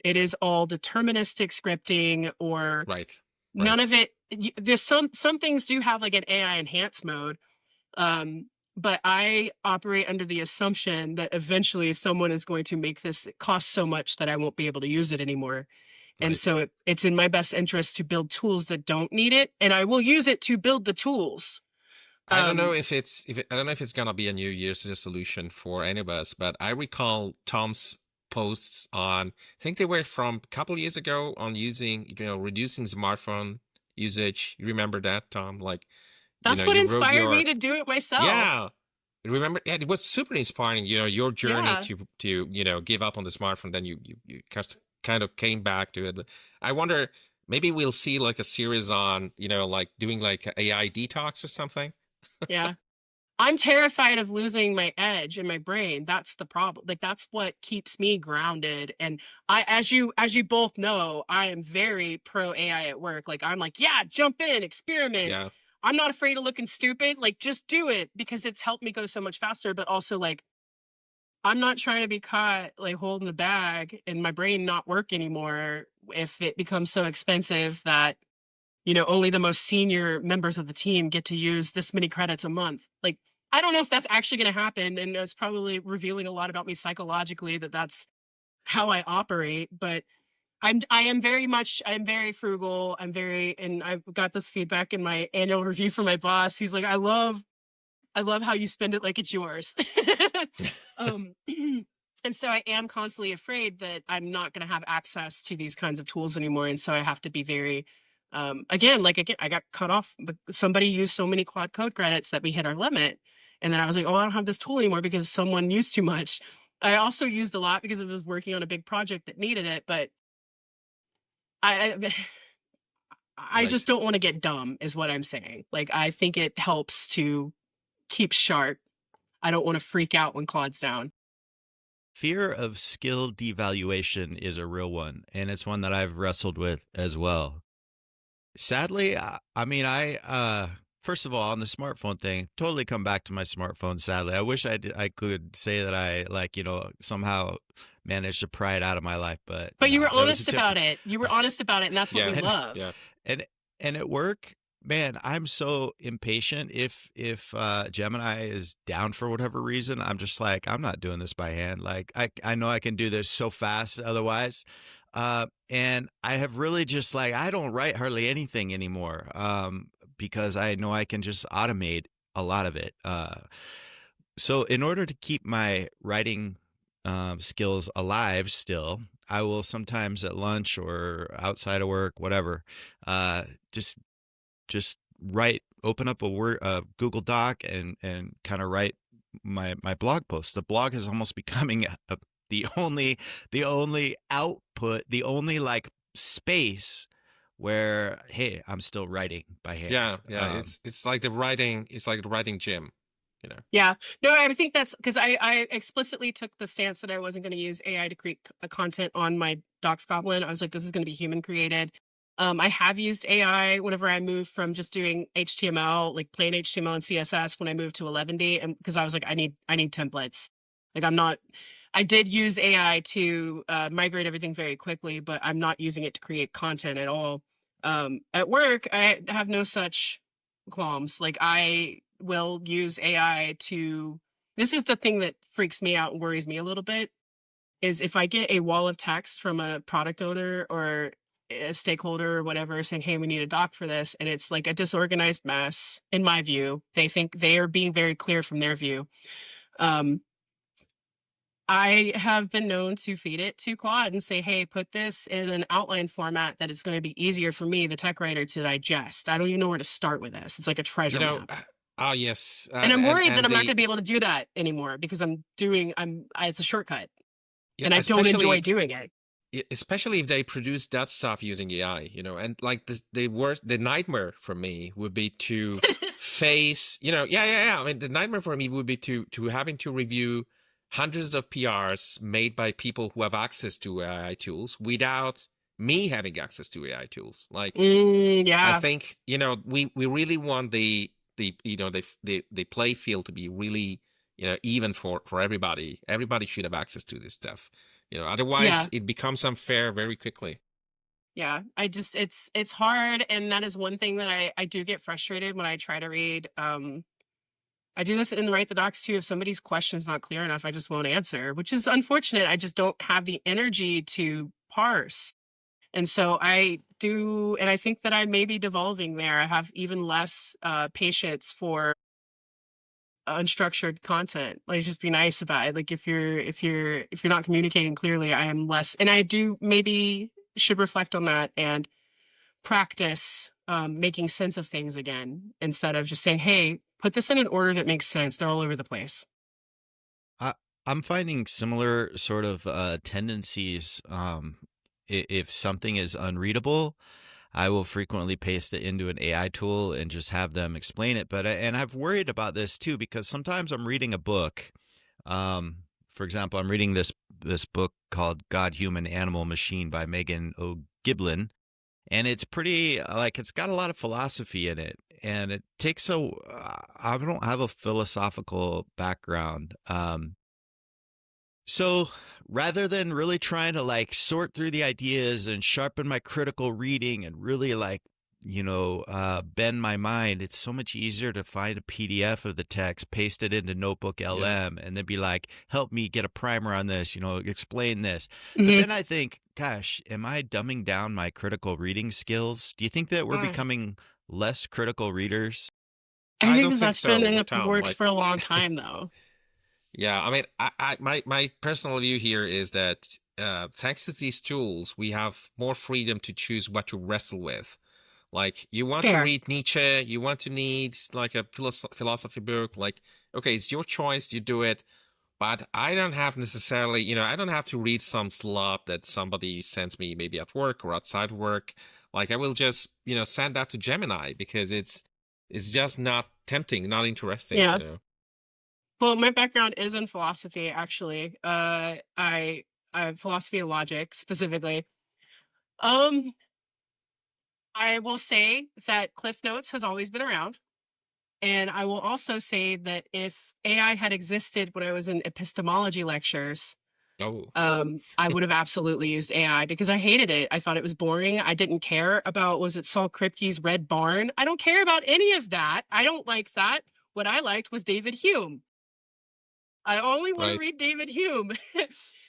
It is all deterministic scripting or Right. none Right. of it. There's some things do have like an AI enhanced mode. Um, but I operate under the assumption that eventually someone is going to make this cost so much that I won't be able to use it anymore. And Right. so it's in my best interest to build tools that don't need it. And I will use it to build the tools. I don't know Um, if I don't know if it's gonna be a New Year's resolution for any of us, but I recall Tom's posts on, I think they were from a couple of years ago, on using, reducing smartphone usage. You remember that, Tom? Like, that's what you wrote inspired me your, to do it myself. yeah. Remember, yeah, it was super inspiring. Your journey Yeah. to give up on the smartphone. Then you just kind of came back to it. I wonder, maybe we'll see like a series on, like doing like AI detox or something. Yeah. I'm terrified of losing my edge in my brain. That's the problem. Like that's what keeps me grounded. And as you both know, I am very pro AI at work. Like I'm like, yeah, jump in, experiment. Yeah. I'm not afraid of looking stupid. Like just do it because it's helped me go so much faster. But also like I'm not trying to be caught like holding the bag and my brain not work anymore if it becomes so expensive that only the most senior members of the team get to use this many credits a month. Like, I don't know if that's actually going to happen. And it's probably revealing a lot about me psychologically that that's how I operate. But I'm very frugal. And I've got this feedback in my annual review from my boss. He's like, I love how you spend it like it's yours. um, and so I am constantly afraid that I'm not going to have access to these kinds of tools anymore. And so I have to be very, again, I got cut off. But somebody used so many quad code credits that we hit our limit. And then I was like, oh, I don't have this tool anymore because someone used too much. I also used a lot because I was working on a big project that needed it. But I, I just Right. don't want to get dumb, is what I'm saying. Like, I think it helps to keep sharp. I don't want to freak out when Claude's down. Fear of skill devaluation is a real one, and it's one that I've wrestled with as well. Sadly, I mean, first of all, on the smartphone thing, totally come back to my smartphone. Sadly, I wish I could say that I like somehow managed to pry it out of my life, but But you no, were that was a honest about it. You were honest about it, and that's what we Yeah. and love. Yeah. and and at work, man, I'm so impatient. If Gemini is down for whatever reason, I'm just like, I'm not doing this by hand. Like I know I can do this so fast otherwise. And I have really just like I don't write hardly anything anymore. Because I know I can just automate a lot of it. So in order to keep my writing skills alive still, I will sometimes at lunch or outside of work, whatever, uh, just write, open up a Google Doc and kind of write my blog posts. The blog is almost becoming the only output, the only like space where hey, I'm still writing by Yeah. hand. Yeah. It's like the writing. It's like the writing gym. You know. Yeah. No, I think that's because I explicitly took the stance that I wasn't going to use AI to create content on my Docs Goblin. I was like, this is going to be human created. I have used AI whenever I moved from just doing HTML, like plain HTML and CSS, when I moved to 11D, and because I was like, I need templates. Like I did use AI to migrate everything very quickly, but I'm not using it to create content at all. At work, I have no such qualms. Like I will use AI to. This is the thing that freaks me out and worries me a little bit. is if I get a wall of text from a product owner or a stakeholder or whatever saying, hey, we need a doc for this, and it's like a disorganized mess, in my view, they think they are being very clear from their view. I have been known to feed it to Claude and say, hey, put this in an outline format that is going to be easier for me, the tech writer, to digest. I don't even know where to start with this. It's like a You treasure know, map. yes, And I'm worried that and I'm not going the to be able to do that anymore because it's a shortcut yeah, and I don't enjoy doing it. especially if they produce that stuff using AI, and like the nightmare for me would be to face, I mean, the nightmare for me would be to having to review hundreds of PRs made by people who have access to AI tools without me having access to AI tools. Like, I Yeah. think, we really want the play field to be really, even for everybody. Everybody should have access to this stuff. Yeah. Otherwise it becomes unfair very quickly. Yeah. It's hard. And that is one thing that I do get frustrated when I try to read. I do this in Write the Docs too. If somebody's question is not clear enough, I just won't answer, which is unfortunate. I just don't have the energy to parse. And so I do, and I think that I may be devolving there. I have even less patience for unstructured content. Like, just be nice about it. Like, if you're not communicating clearly, I am less, and I do maybe should reflect on that and practice making sense of things again instead of just saying, hey, put this in an order that makes sense. They're all over the place. I, I'm finding similar sort of tendencies. If something is unreadable, I will frequently paste it into an AI tool and just have them explain it. And I've worried about this too because sometimes I'm reading a book. For example, I'm reading this book called God, Human, Animal, Machine by Megan O'Giblin, and it's pretty like it's got a lot of philosophy in it. And it takes I don't have a philosophical background. So rather than really trying to like sort through the ideas and sharpen my critical reading and really like, bend my mind, it's so much easier to find a PDF of the text, paste it into Notebook Yeah. LM, and then be like, help me get a primer on this, explain this. But Hmm. then I think, gosh, am I dumbing down my critical reading skills? Do you think that we're I becoming less critical readers? I I think don't that think that's been in so, the Tom. works Like, for a long time, though. yeah, I mean, my personal view here is that thanks to these tools, we have more freedom to choose what to wrestle with. Like, you want to Fair. read Nietzsche, you want to need like a philosophy book. Like, okay, it's your choice, you do it. But I don't have necessarily, I don't have to read some slop that somebody sends me maybe at work or outside work. Like, I will just, send that to Gemini because it's just not tempting, not interesting. Yeah. Well, my background is in philosophy, actually. I have philosophy and logic specifically. Um, I will say that Cliff Notes has always been around. And I will also say that if AI had existed when I was in epistemology lectures, Oh, I would have absolutely used AI because I hated it. I thought it was boring. I didn't care about, was it Saul Kripke's Red Barn? I don't care about any of that. I don't like that. What I liked was David Hume. I only want to right. read David Hume.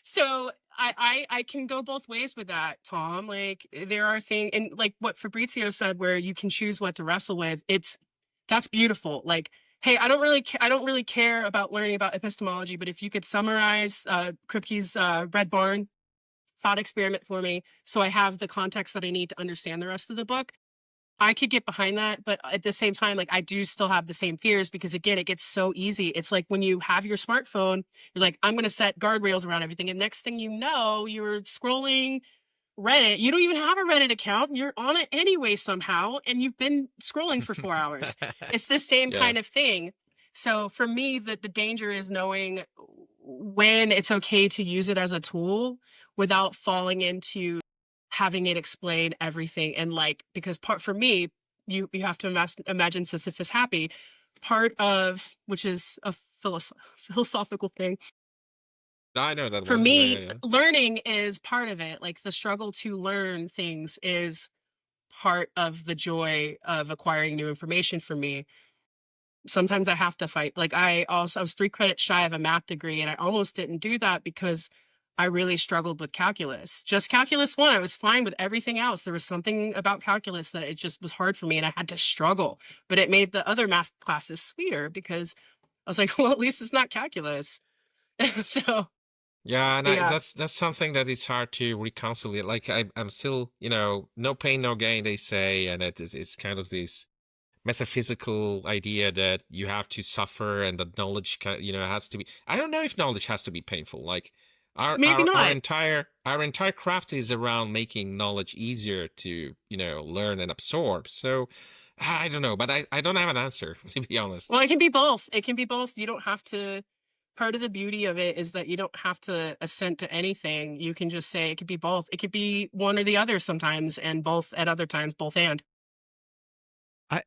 So I can go both ways with that, Tom. Like, there are things, and like what Fabrizio said, where you can choose what to wrestle with. That's beautiful. Like, hey, I don't really care about learning about epistemology, but if you could summarize Kripke's Red Barn thought experiment for me, so I have the context that I need to understand the rest of the book, I could get behind that. But at the same time, like, I do still have the same fears because, again, it gets so easy. It's like when you have your smartphone, you're like, I'm going to set guardrails around everything. And next thing you know, you're scrolling Reddit. You don't even have a Reddit account. You're on it anyway somehow, and you've been scrolling for 4 hours. It's the same Yeah. kind of thing. So for me, the danger is knowing when it's okay to use it as a tool without falling into having it explain everything. And like, because part for me, you have to imagine Sisyphus happy. Part of which is a philosophical thing I know that for one. Yeah, yeah, me, yeah. learning is part of it. Like, the struggle to learn things is part of the joy of acquiring new information for me. Sometimes I have to fight. Like, I was 3 credits shy of a math degree, and I almost didn't do that because I really struggled with calculus. Just calculus one, I was fine with everything else. There was something about calculus that it just was hard for me and I had to struggle. But it made the other math classes sweeter because I was like, well, at least it's not calculus. So, Yeah, and yeah, that's something that is hard to reconcile. Like I'm still, no pain, no gain, they say, and it's kind of this metaphysical idea that you have to suffer and that knowledge has to be. I don't know if knowledge has to be painful. Like our maybe our our not. entire craft is around making knowledge easier to learn and absorb. So I don't know, but I don't have an answer, to be honest. Well, it can be both. It can be both. You don't have to. Part of the beauty of it is that you don't have to assent to anything. You can just say it could be both. It could be one or the other sometimes, and both at other times, both and. I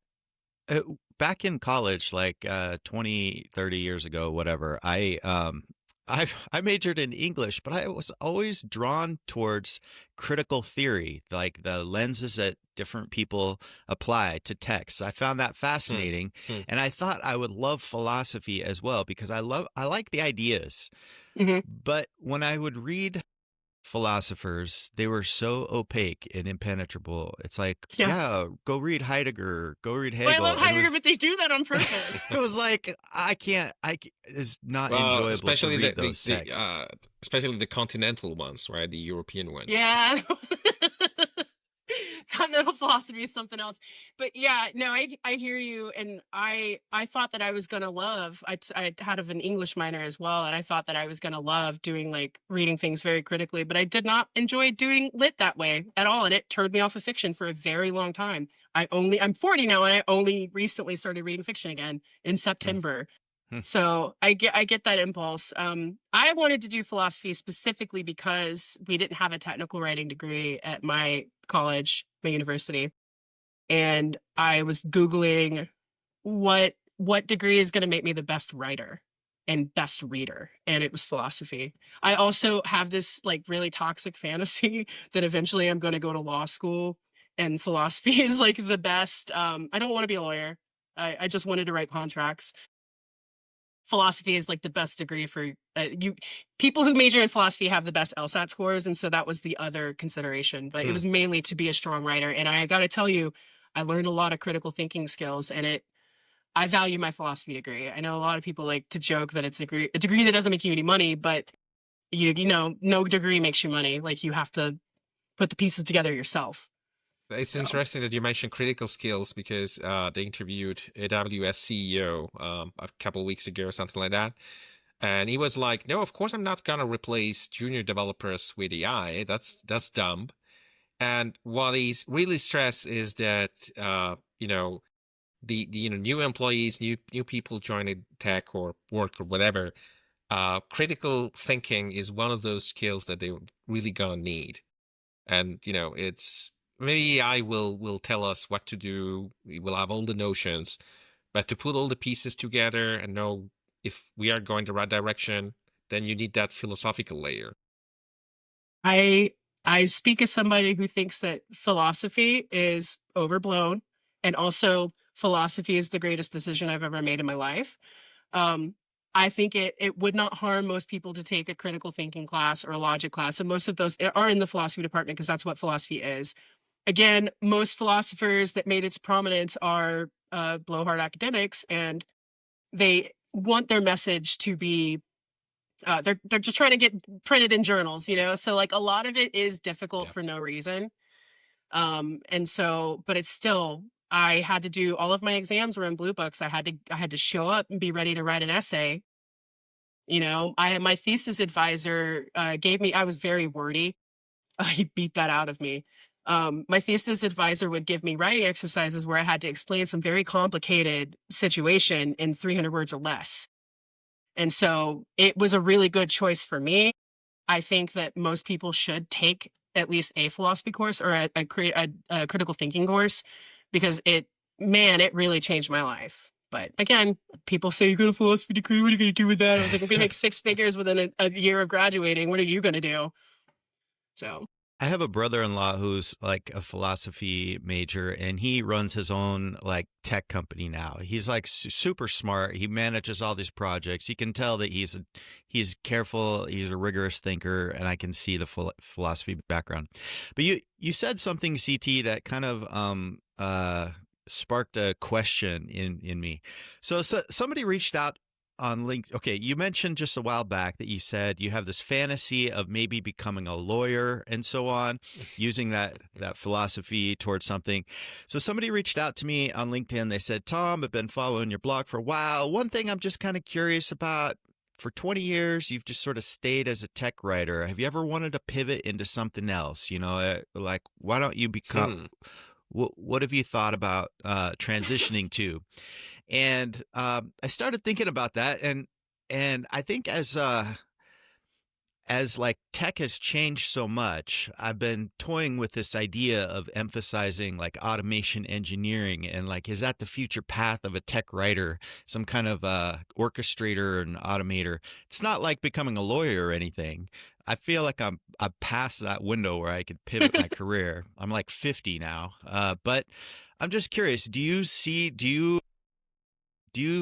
back in college, like 20, 30 years ago, whatever, I majored in English, but I was always drawn towards critical theory, like the lenses that different people apply to text. I found that Hmm. fascinating, Hmm. and I thought I would love philosophy as well because I like the ideas. Hmm. But when I would read philosophers, they were so opaque and impenetrable. It's like, Yeah. yeah, go read Heidegger, go read Well, I Hegel, love and Heidegger, but they do that on purpose. it was like it's not Well, enjoyable to especially read those the texts. especially the continental ones, right? The European ones. Yeah. Continental philosophy is something else. But yeah, no, I hear you. And I thought that I was going to love, I had an English minor as well. And I thought that I was going to love doing like reading things very critically, but I did not enjoy doing lit that way at all. And it turned me off of fiction for a very long time. I'm 40 now and I only recently started reading fiction again in Mm, September. mm, So I get that impulse. I wanted to do philosophy specifically because we didn't have a technical writing degree at my college, my university, and I was Googling what degree is going to make me the best writer and best reader, and it was philosophy. I also have this like really toxic fantasy that eventually I'm going to go to law school, and philosophy is like the best. I don't want to be a lawyer. I just wanted to write contracts. Philosophy is like the best degree for you. People who major in philosophy have the best LSAT scores, and so that was the other consideration. But it Hmm. was mainly to be a strong writer. And I got to tell you, I learned a lot of critical thinking skills, and it. I value my philosophy degree. I know a lot of people like to joke that it's a degree that doesn't make you any money, but no degree makes you money. Like you have to put the pieces together yourself. It's So interesting that you mentioned critical skills because they interviewed AWS CEO a couple of weeks ago or something like that. And he was like, "No, of course I'm not gonna replace junior developers with AI. That's dumb." And what he's really stressed is that the new employees, new people joining tech or work or whatever, critical thinking is one of those skills that they really gonna need. And it's maybe AI will tell us what to do. We will have all the notions, but to put all the pieces together and know if we are going the right direction, then you need that philosophical layer. I I speak as somebody who thinks that philosophy is overblown, and also philosophy is the greatest decision I've ever made in my life. Um, I think it would not harm most people to take a critical thinking class or a logic class, and most of those are in the philosophy department because that's what philosophy is. Again, most philosophers that made it to prominence are blowhard academics, and they want their message to be they're just trying to get printed in journals. So like a lot of it is difficult Yeah. for no reason. And so, but it's still, I had to do all of my exams were in blue books. I had to show up and be ready to write an essay. I my thesis advisor gave me, I was very wordy. He beat that out of me. My thesis advisor would give me writing exercises where I had to explain some very complicated situation in 300 words or less. And so it was a really good choice for me. I think that most people should take at least a philosophy course or a critical thinking course because it really changed my life. But again, people say you got a philosophy degree. What are you going to do with that? I was like, I'm going to make six figures within a year of graduating. What are you going to do? So I have a brother-in-law who's like a philosophy major, and he runs his own like tech company now. He's like super smart. He manages all these projects. You can tell that he's careful. He's a rigorous thinker, and I can see the philosophy background. But you said something, CT, that kind of sparked a question in me. So somebody reached out on LinkedIn. Okay, you mentioned just a while back that you said you have this fantasy of maybe becoming a lawyer and so on, using that philosophy towards something. So somebody reached out to me on LinkedIn. They said, Tom, I've been following your blog for a while. One thing I'm just kind of curious about. For 20 years, you've just sort of stayed as a tech writer. Have you ever wanted to pivot into something else? Like, why don't you become, what have you thought about transitioning to? And I started thinking about that, and I think as like tech has changed so much, I've been toying with this idea of emphasizing like automation engineering, and like, is that the future path of a tech writer, some kind of orchestrator and automator? It's not like becoming a lawyer or anything. I feel like I'm past that window where I could pivot my career. I'm like 50 now, but I'm just curious. Do you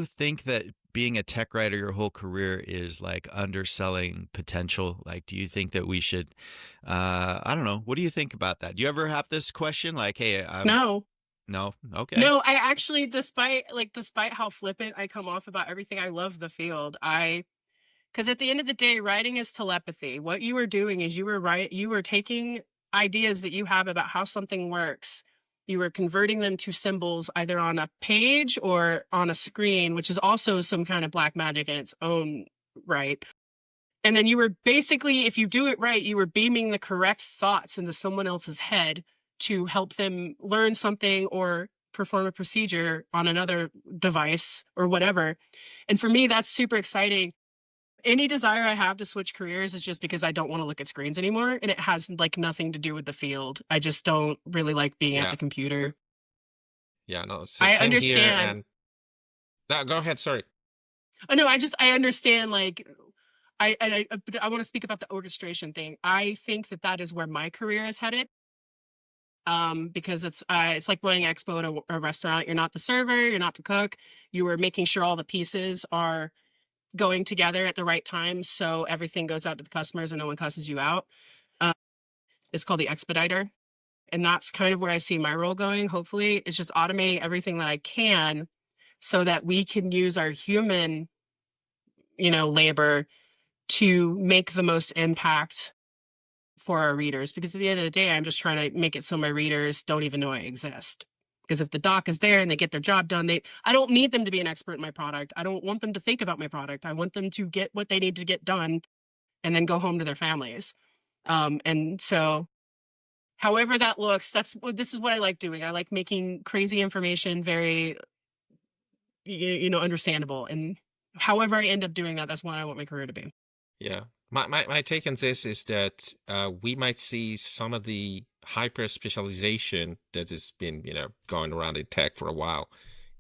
think that being a tech writer your whole career is like underselling potential? Like, do you think that we should, I don't know. What do you think about that? Do you ever have this question? Like, hey, No. no. Okay. No, I actually, despite how flippant I come off about everything, I love the field. Because at the end of the day, writing is telepathy. What you were doing is you were taking ideas that you have about how something works. You were converting them to symbols either on a page or on a screen, which is also some kind of black magic in its own right. And then you were basically, if you do it right, you were beaming the correct thoughts into someone else's head to help them learn something or perform a procedure on another device or whatever. And for me, that's super exciting. Any desire I have to switch careers is just because I don't want to look at screens anymore. And it has like nothing to do with the field. I just don't really like being at Yeah. the computer. Yeah, no, I same here. understand. And no, go ahead. Sorry. Oh no, I understand like but I want to speak about the orchestration thing. I think that that is where my career is headed. Because it's like running expo at a restaurant. You're not the server, you're not the cook. You are making sure all the pieces are going together at the right time, so everything goes out to the customers and no one cusses you out. Um, it's called the expediter, and that's kind of where I see my role going. Hopefully, it's just automating everything that I can, so that we can use our human, labor to make the most impact for our readers. Because at the end of the day, I'm just trying to make it so my readers don't even know I exist. Because if the doc is there and they get their job done, I don't need them to be an expert in my product. I don't want them to think about my product. I want them to get what they need to get done and then go home to their families. And so however that looks, this is what I like doing. I like making crazy information very, understandable. And however I end up doing that, that's what I want my career to be. Yeah. My take on this is that we might see some of the hyper specialization that has been, going around in tech for a while.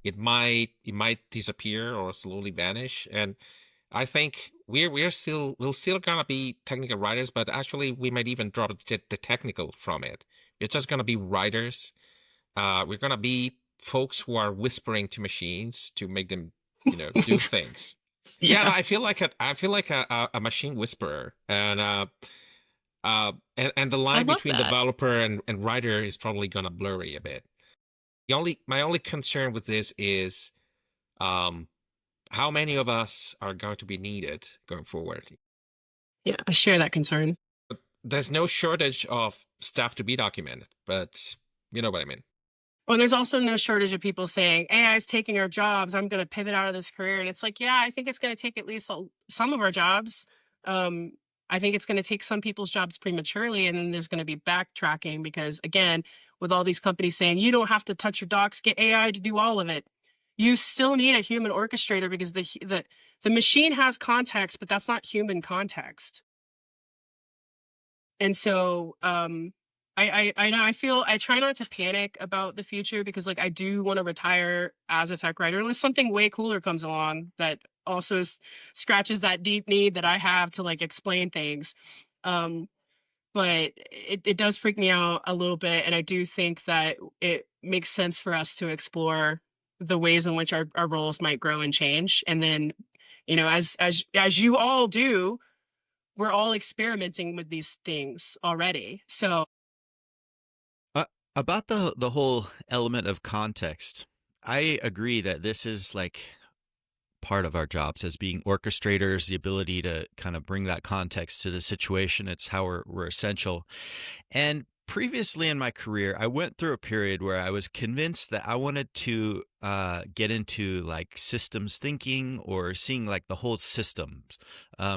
It might disappear or slowly vanish. And I think we're still gonna be technical writers, but actually we might even drop the technical from it. It's just gonna be writers. We're gonna be folks who are whispering to machines to make them, do things. Yeah, no, Yeah. I feel like a machine whisperer, and the I line love between that. developer and writer is probably gonna blurry a bit. My only concern with this is, how many of us are going to be needed going forward? Yeah, I share that concern. There's no shortage of stuff to be documented, but you know what I mean. Well, there's also no shortage of people saying AI is taking our jobs. I'm going to pivot out of this career. And it's like, yeah, I think it's going to take at least some of our jobs. Um, I think it's going to take some people's jobs prematurely. And then there's going to be backtracking because, again, with all these companies saying you don't have to touch your docs, get AI to do all of it. You still need a human orchestrator because the machine has context, but that's not human context. And so I know I try not to panic about the future because like I do want to retire as a tech writer unless something way cooler comes along that also scratches that deep need that I have to like explain things. Um but it does freak me out a little bit. And I do think that it makes sense for us to explore the ways in which our roles might grow and change. And then, as you all do, we're all experimenting with these things already. So Uh, about the whole element of context, I agree that this is like part of our jobs as being orchestrators, the ability to kind of bring that context to the situation. It's how we're essential. And previously in my career, I went through a period where I was convinced that I wanted to get into like systems thinking or seeing like the whole systems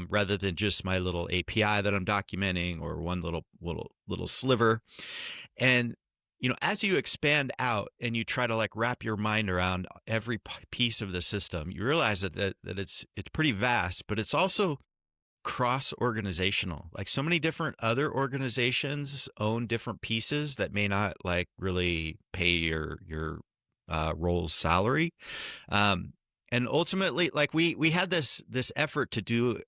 rather than just my little API that I'm documenting or one little sliver. And as you expand out and you try to like wrap your mind around every piece of the system, you realize that it's pretty vast, but it's also cross organizational. Like so many different other organizations own different pieces that may not like really pay your role's salary. Um, and ultimately, like we had this effort to do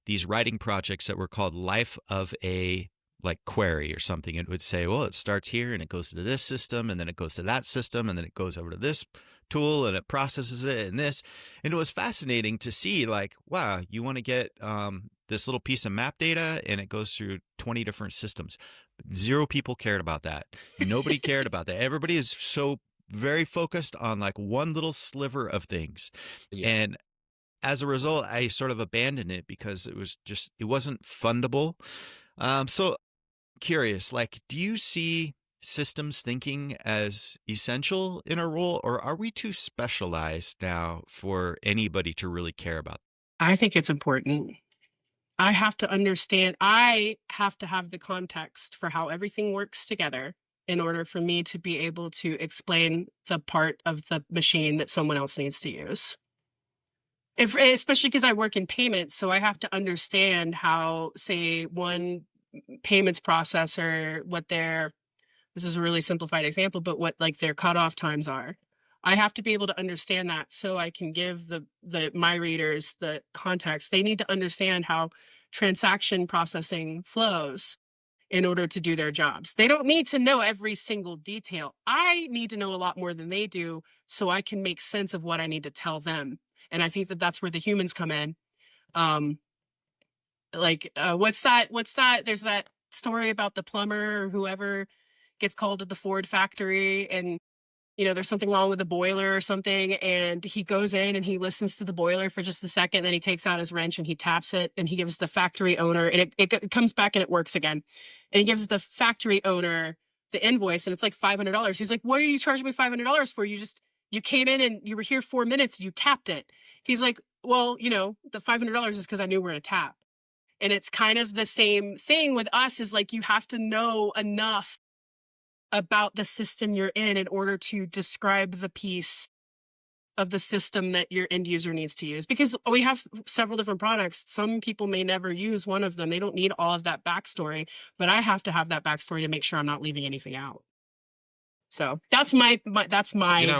these writing projects that were called Life of a like query or something. It would say, well, it starts here and it goes to this system and then it goes to that system and then it goes over to this tool and it processes it and this. And it was fascinating to see like, wow, you want to get this little piece of map data and it goes through 20 different systems. Zero people cared about that. Nobody cared about that. Everybody is so very focused on like one little sliver of things. Yeah. And as a result, I sort of abandoned it because it wasn't fundable. So curious, like, do you see systems thinking as essential in a role, or are we too specialized now for anybody to really care about? I think it's important. I have to have the context for how everything works together in order for me to be able to explain the part of the machine that someone else needs to use. Especially because I work in payments, so I have to understand how, say, one payments processor, this is a really simplified example, but what like their cutoff times are. I have to be able to understand that so I can give my readers the context. They need to understand how transaction processing flows in order to do their jobs. They don't need to know every single detail. I need to know a lot more than they do so I can make sense of what I need to tell them. And I think that that's where the humans come in. Um, what's that? There's that story about the plumber or whoever gets called to the Ford factory and there's something wrong with the boiler or something, and he goes in and he listens to the boiler for just a second, then he takes out his wrench and he taps it and he gives the factory owner, and it comes back and it works again, and he gives the factory owner the invoice and it's like $500. He's like, what are you charging me $500 for? You came in and you were here 4 minutes and you tapped it. He's like, well, the $500 is because I knew where to tap. And it's kind of the same thing with us, is like you have to know enough about the system you're in order to describe the piece of the system that your end user needs to use. Because we have several different products. Some people may never use one of them. They don't need all of that backstory, but I have to have that backstory to make sure I'm not leaving anything out. So that's my But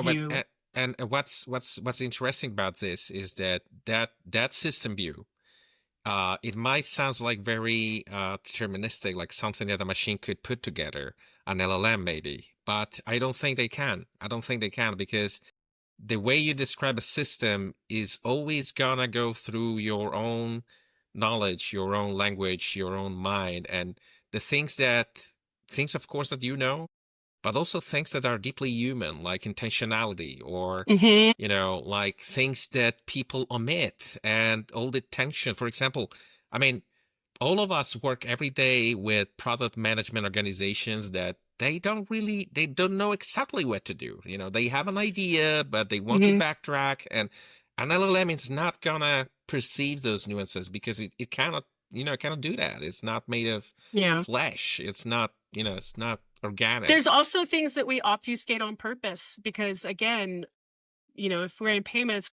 view. and what's interesting about this is that system view, it might sound like very deterministic, like something that a machine could put together, an LLM maybe, but I don't think they can. I don't think they can, because the way you describe a system is always gonna go through your own knowledge, your own language, your own mind, and the things of course that but also things that are deeply human, like intentionality, or Mm-hmm. like things that people omit, and all the tension. For example, I mean, all of us work every day with product management organizations that they don't know exactly what to do. They have an idea, but they want to Mm-hmm. backtrack, and an LLM is not gonna perceive those nuances because it cannot, it cannot do that. It's not made of Yeah. flesh. It's not There's organic. also things that we obfuscate on purpose because, again, if we're in payments,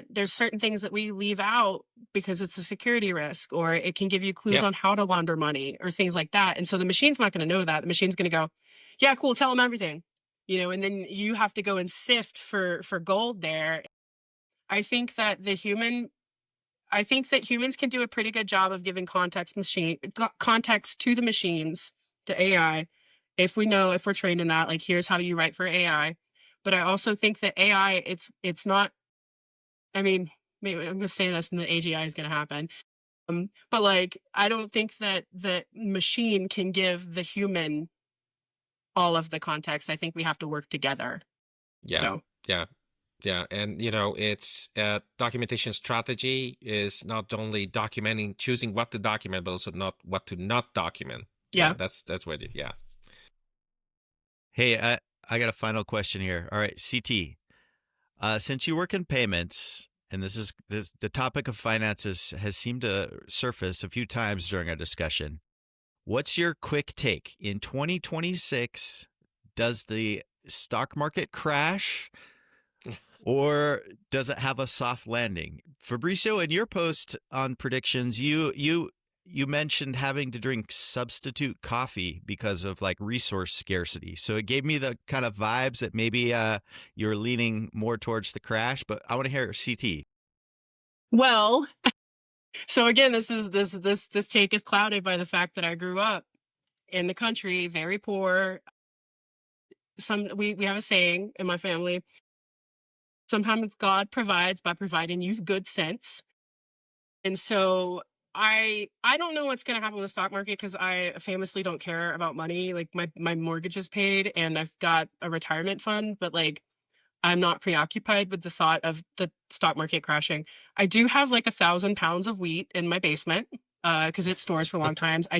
there's certain things that we leave out because it's a security risk, or it can give you clues Yeah. on how to launder money or things like that. And so the machine's not going to know that. The machine's going to go, yeah, cool, tell them everything, and then you have to go and sift for gold there. I think that I think that humans can do a pretty good job of giving context to the machines, to AI, if we know, if we're trained in that, like here's how you write for AI. But I also think that AI, it's not, I mean, maybe I'm gonna say this and the AGI is gonna happen. But like I don't think that the machine can give the human all of the context. I think we have to work together. Yeah, So yeah, yeah. And you know, it's documentation strategy is not only documenting, choosing what to document, but also not what to not document. Yeah, yeah. that's what it. Yeah. Hey, I got a final question here. All right, CT. Since you work in payments, and the topic of finances has seemed to surface a few times during our discussion. What's your quick take in 2026? Does the stock market crash, or does it have a soft landing? Fabrizio, in your post on predictions, you mentioned having to drink substitute coffee because of like resource scarcity. So it gave me the kind of vibes that maybe you're leaning more towards the crash. But I want to hear CT. Well, so again, this take is clouded by the fact that I grew up in the country, very poor. We have a saying in my family: sometimes God provides by providing you good sense. And so I don't know what's going to happen with the stock market because I famously don't care about money. Like my mortgage is paid and I've got a retirement fund, but like I'm not preoccupied with the thought of the stock market crashing. I do have like 1,000 pounds of wheat in my basement because it stores for long times. I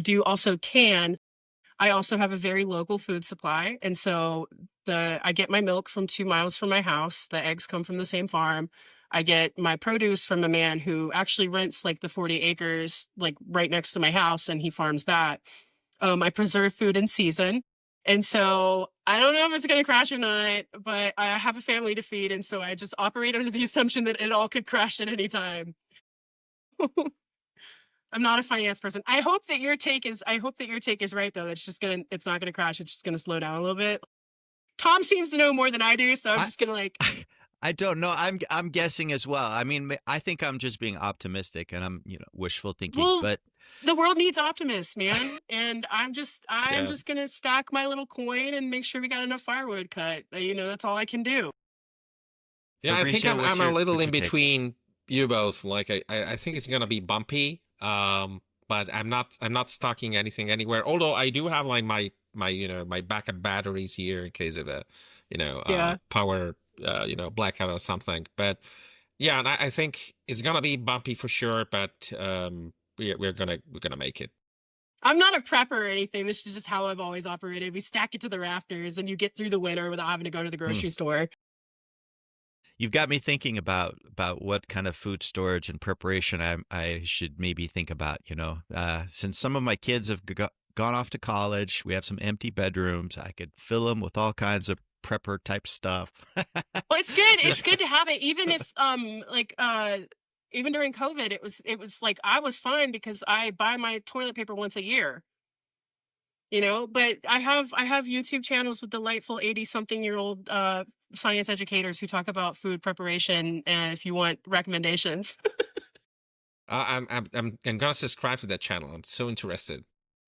also have a very local food supply, and so I get my milk from 2 miles from my house. The eggs come from the same farm. I get my produce from a man who actually rents like the 40 acres like right next to my house, and he farms that. I preserve food in season. And so I don't know if it's going to crash or not, but I have a family to feed. And so I just operate under the assumption that it all could crash at any time. I'm not a finance person. I hope that your take is right though. It's not gonna crash. It's just gonna slow down a little bit. Tom seems to know more than I do, so I'm I just gonna like, I don't know. I'm guessing as well. I mean, I think I'm just being optimistic and I'm wishful thinking. well, But the world needs optimists, man. And I'm Yeah. just gonna stack my little coin and make sure we got enough firewood cut. That's all I can do. Yeah, I think Fabrizio, I'm a little what's in your take? between you both. Like I think it's gonna be bumpy. But I'm not stocking anything anywhere. Although I do have like my my backup batteries here in case of a Yeah. power blackout or something. But yeah, and I think it's gonna be bumpy for sure. But we're gonna make it. I'm not a prepper or anything. This is just how I've always operated. We stack it to the rafters and you get through the winter without having to go to the Hmm. grocery store. You've got me thinking about what kind of food storage and preparation I should maybe think about. Since some of my kids have gone off to college, we have some empty bedrooms. I could fill them with all kinds of prepper type stuff. Well, it's good. It's good to have it, even if even during COVID, it was like I was fine because I buy my toilet paper once a year. But I have YouTube channels with delightful 80-something-year-old science educators who talk about food preparation, and if you want recommendations. I'm gonna subscribe to that channel. I'm so interested.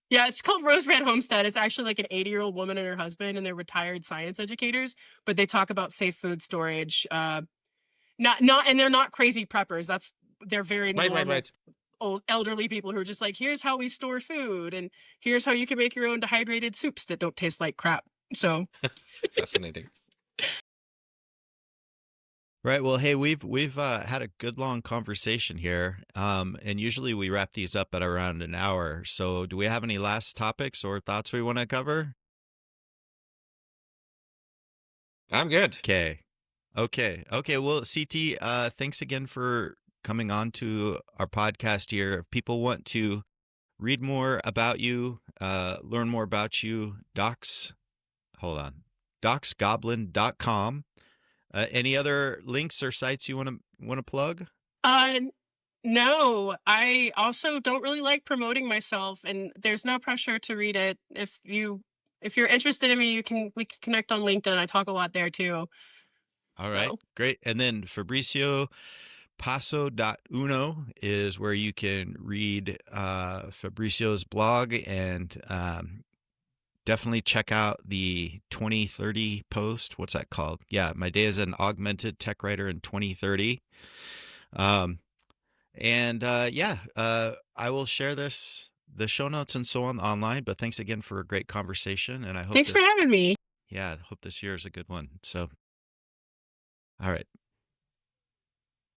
Yeah, it's called Rose Red Homestead. It's actually like an 80-year-old woman and her husband, and they're retired science educators, but they talk about safe food storage. And they're not crazy preppers. They're very Right, right, normal right. old elderly people who are just like, here's how we store food, and here's how you can make your own dehydrated soups that don't taste like crap. So Fascinating. Right. Well, hey, we've had a good long conversation here, and usually we wrap these up at around an hour. So, do we have any last topics or thoughts we want to cover? I'm good. Okay. Okay. Well, CT, thanks again for coming on to our podcast here. If people want to read more about you, learn more about you, hold on, docsgoblin.com. Any other links or sites you want to plug? uh no, I also don't really like promoting myself, and there's no pressure to read it. If you're interested in me, we can connect on LinkedIn. I talk a lot there too. All right, So great. And then Fabricio, paso.uno is where you can read Fabricio's blog, and definitely check out the 2030 post. What's that called? Yeah, my day as an augmented tech writer in 2030. I will share the show notes and so on online. But thanks again for a great conversation, and I hope Thanks for having me. hope this year is a good one. So, all right.